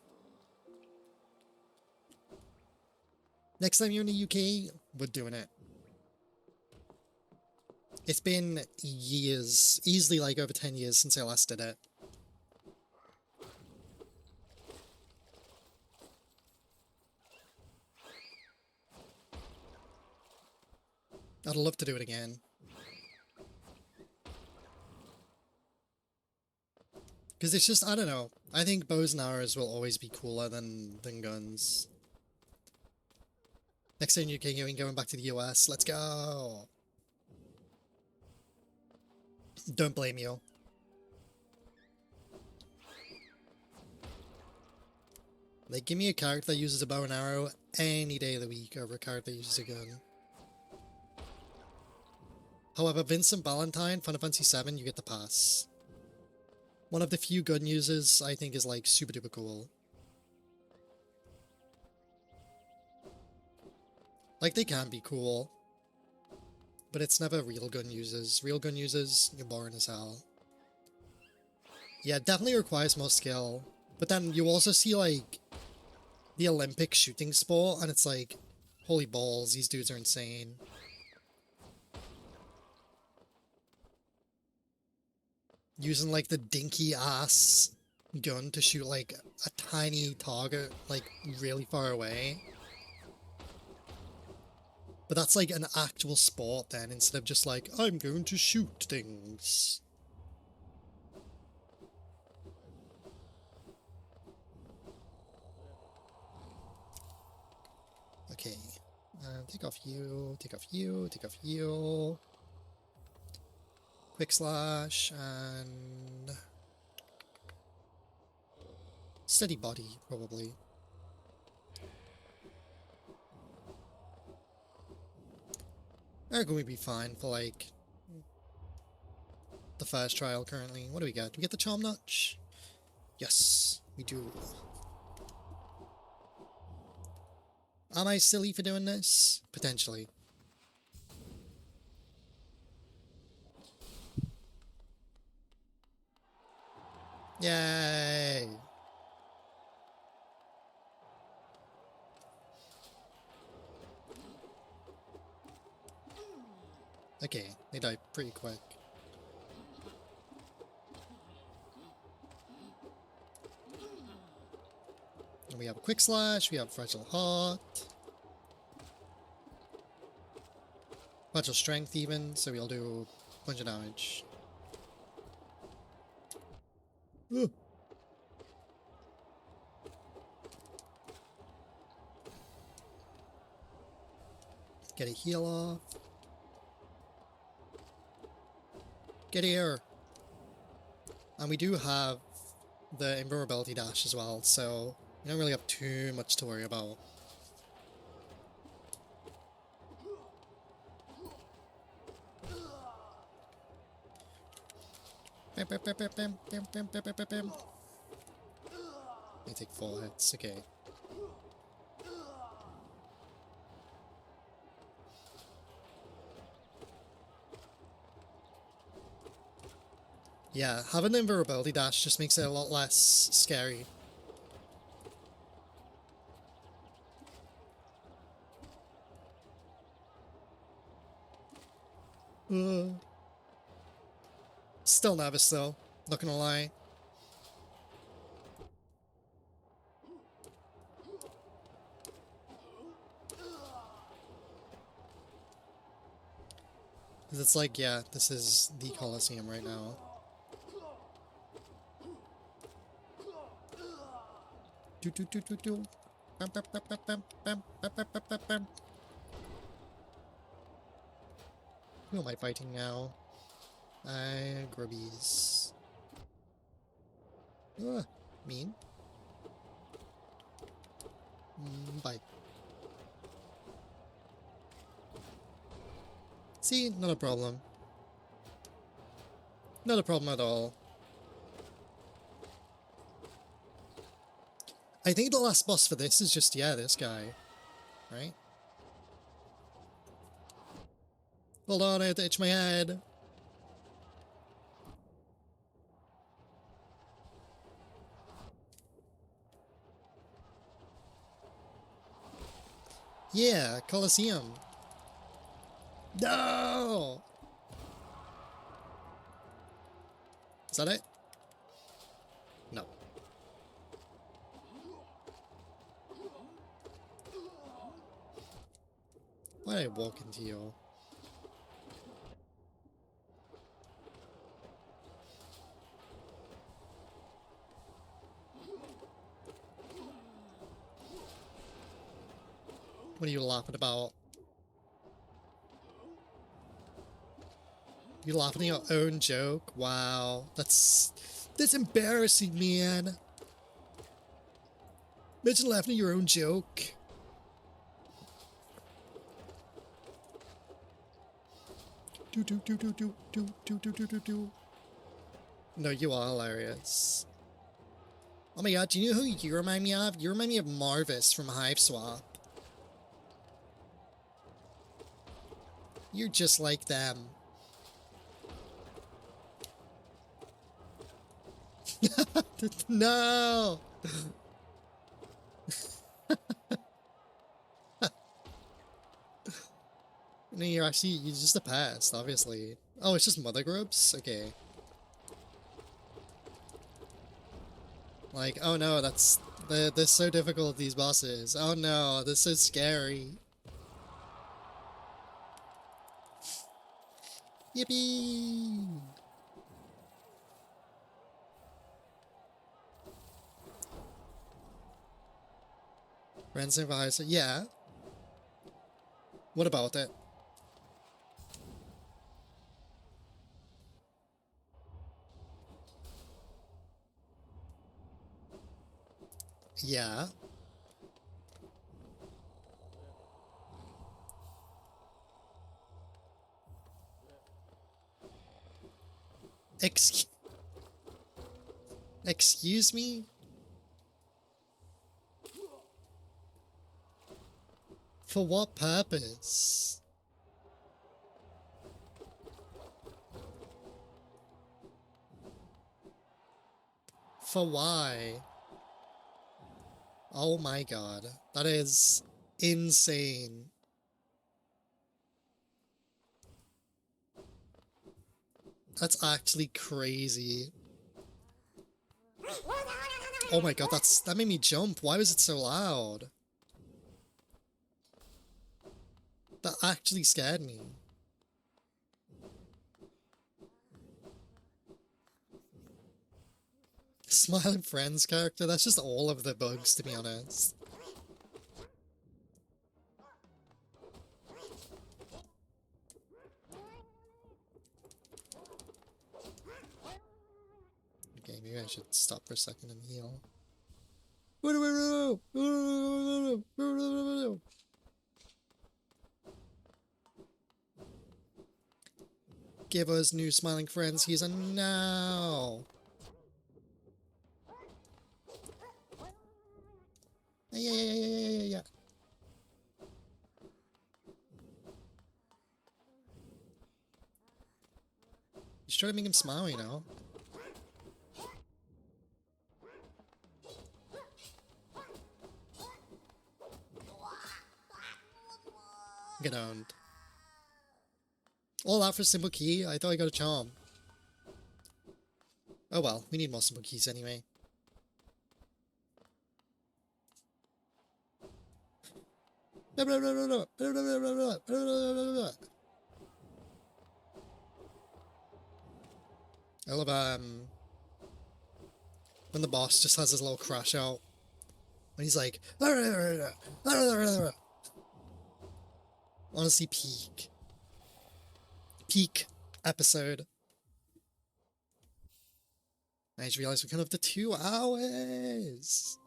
S1: Next time you're in the UK, we're doing it. It's been years, easily like over 10 years since I last did it. I'd love to do it again. Because it's just, I don't know. I think bows and arrows will always be cooler than guns. Next time you're going back to the US, let's go! Don't blame you. Like, give me a character that uses a bow and arrow any day of the week over a character that uses a gun. However, Vincent Valentine, Final Fantasy VII, you get the pass. One of the few gun users I think is like super duper cool. Like, they can be cool, but it's never real gun users. Real gun users, you're boring as hell. Yeah, it definitely requires more skill, but then you also see like the Olympic shooting sport, and it's like, holy balls, these dudes are insane. Using like the dinky ass gun to shoot like a tiny target like really far away. But that's like an actual sport then, instead of just like, I'm going to shoot things. Okay. Take off you, take off you, take off you. Quick slash and steady body, probably. They're going to be fine for like the first trial currently. What do we get? Do we get the charm notch? Yes, we do. Am I silly for doing this? Potentially. Yay! Okay, they die pretty quick. And we have a quick slash, we have fragile heart. Fragile strength even, so we'll do a bunch of damage. Ooh. Get a heal off. Get here! And we do have the invulnerability dash as well, so we don't really have too much to worry about. They take 4 hits, okay. Yeah, having the invulnerability dash just makes it a lot less scary. Still nervous though, not gonna lie. Cause it's like, yeah, this is the Colosseum right now. Do do do do do. Bam, bam, bam, bam, bam, bam, bam, bam, bam, bam. Who am I fighting now? Grubbies. Mean. Bye. See, not a problem. Not a problem at all. I think the last boss for this is just, yeah, this guy. Right? Hold on, I have to itch my head. Yeah, Colosseum. No! Is that it? No. Why did I walk into you? What are you laughing about? You laughing at your own joke? Wow, that's embarrassing, man. Imagine laughing at your own joke. Do do do do do do do do do do do. No, you are hilarious. Oh my god, do you know who you remind me of? You remind me of Marvis from Hive Swap. You're just like them. No! No, you're just a pest, obviously. Oh, it's just mother groups? Okay. Like, oh no, they're so difficult, these bosses. Oh no, they're so scary. Yippee! Ransom advisor, yeah. What about it? Yeah. Excuse me? For what purpose? For why? Oh my god. That is insane. That's actually crazy. Oh my god, that made me jump. Why was it so loud? That actually scared me. Smiling Friends character, that's just all of the bugs, to be honest. Okay, maybe I should stop for a second and heal. Give us new smiling friends, he's a now. Yeah. Just try to make him smile, you know? Get owned. All that for simple key? I thought I got a charm. Oh well, we need more simple keys anyway. I love when the boss just has his little crash out. When he's like, honestly, peak episode. I just realized we're kind of up to 2 hours.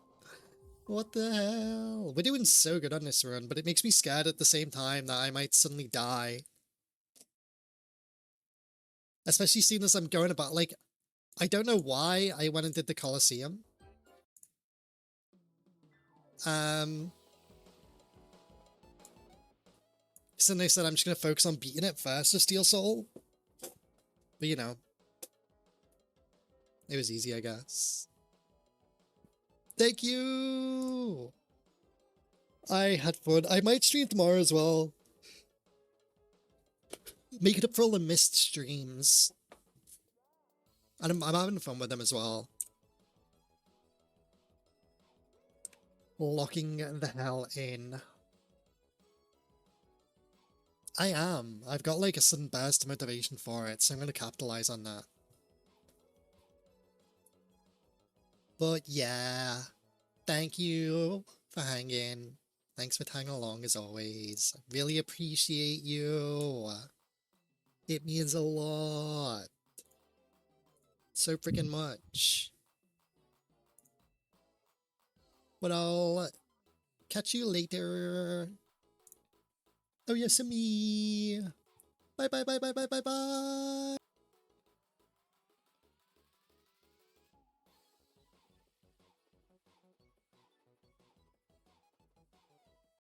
S1: What the hell? We're doing so good on this run, but it makes me scared at the same time that I might suddenly die. Especially seeing as I'm going about, like, I don't know why I went and did the Colosseum. So they said I'm just gonna focus on beating it first to steal soul. But you know, it was easy, I guess. Thank you! I had fun. I might stream tomorrow as well. Make it up for all the missed streams. And I'm having fun with them as well. Locking the hell in. I am. I've got like a sudden burst of motivation for it, so I'm going to capitalize on that. But yeah, thank you for hanging. Thanks for tagging along as always. I really appreciate you. It means a lot. So freaking much. But I'll catch you later. Oh yes, me. Bye bye bye bye bye bye bye.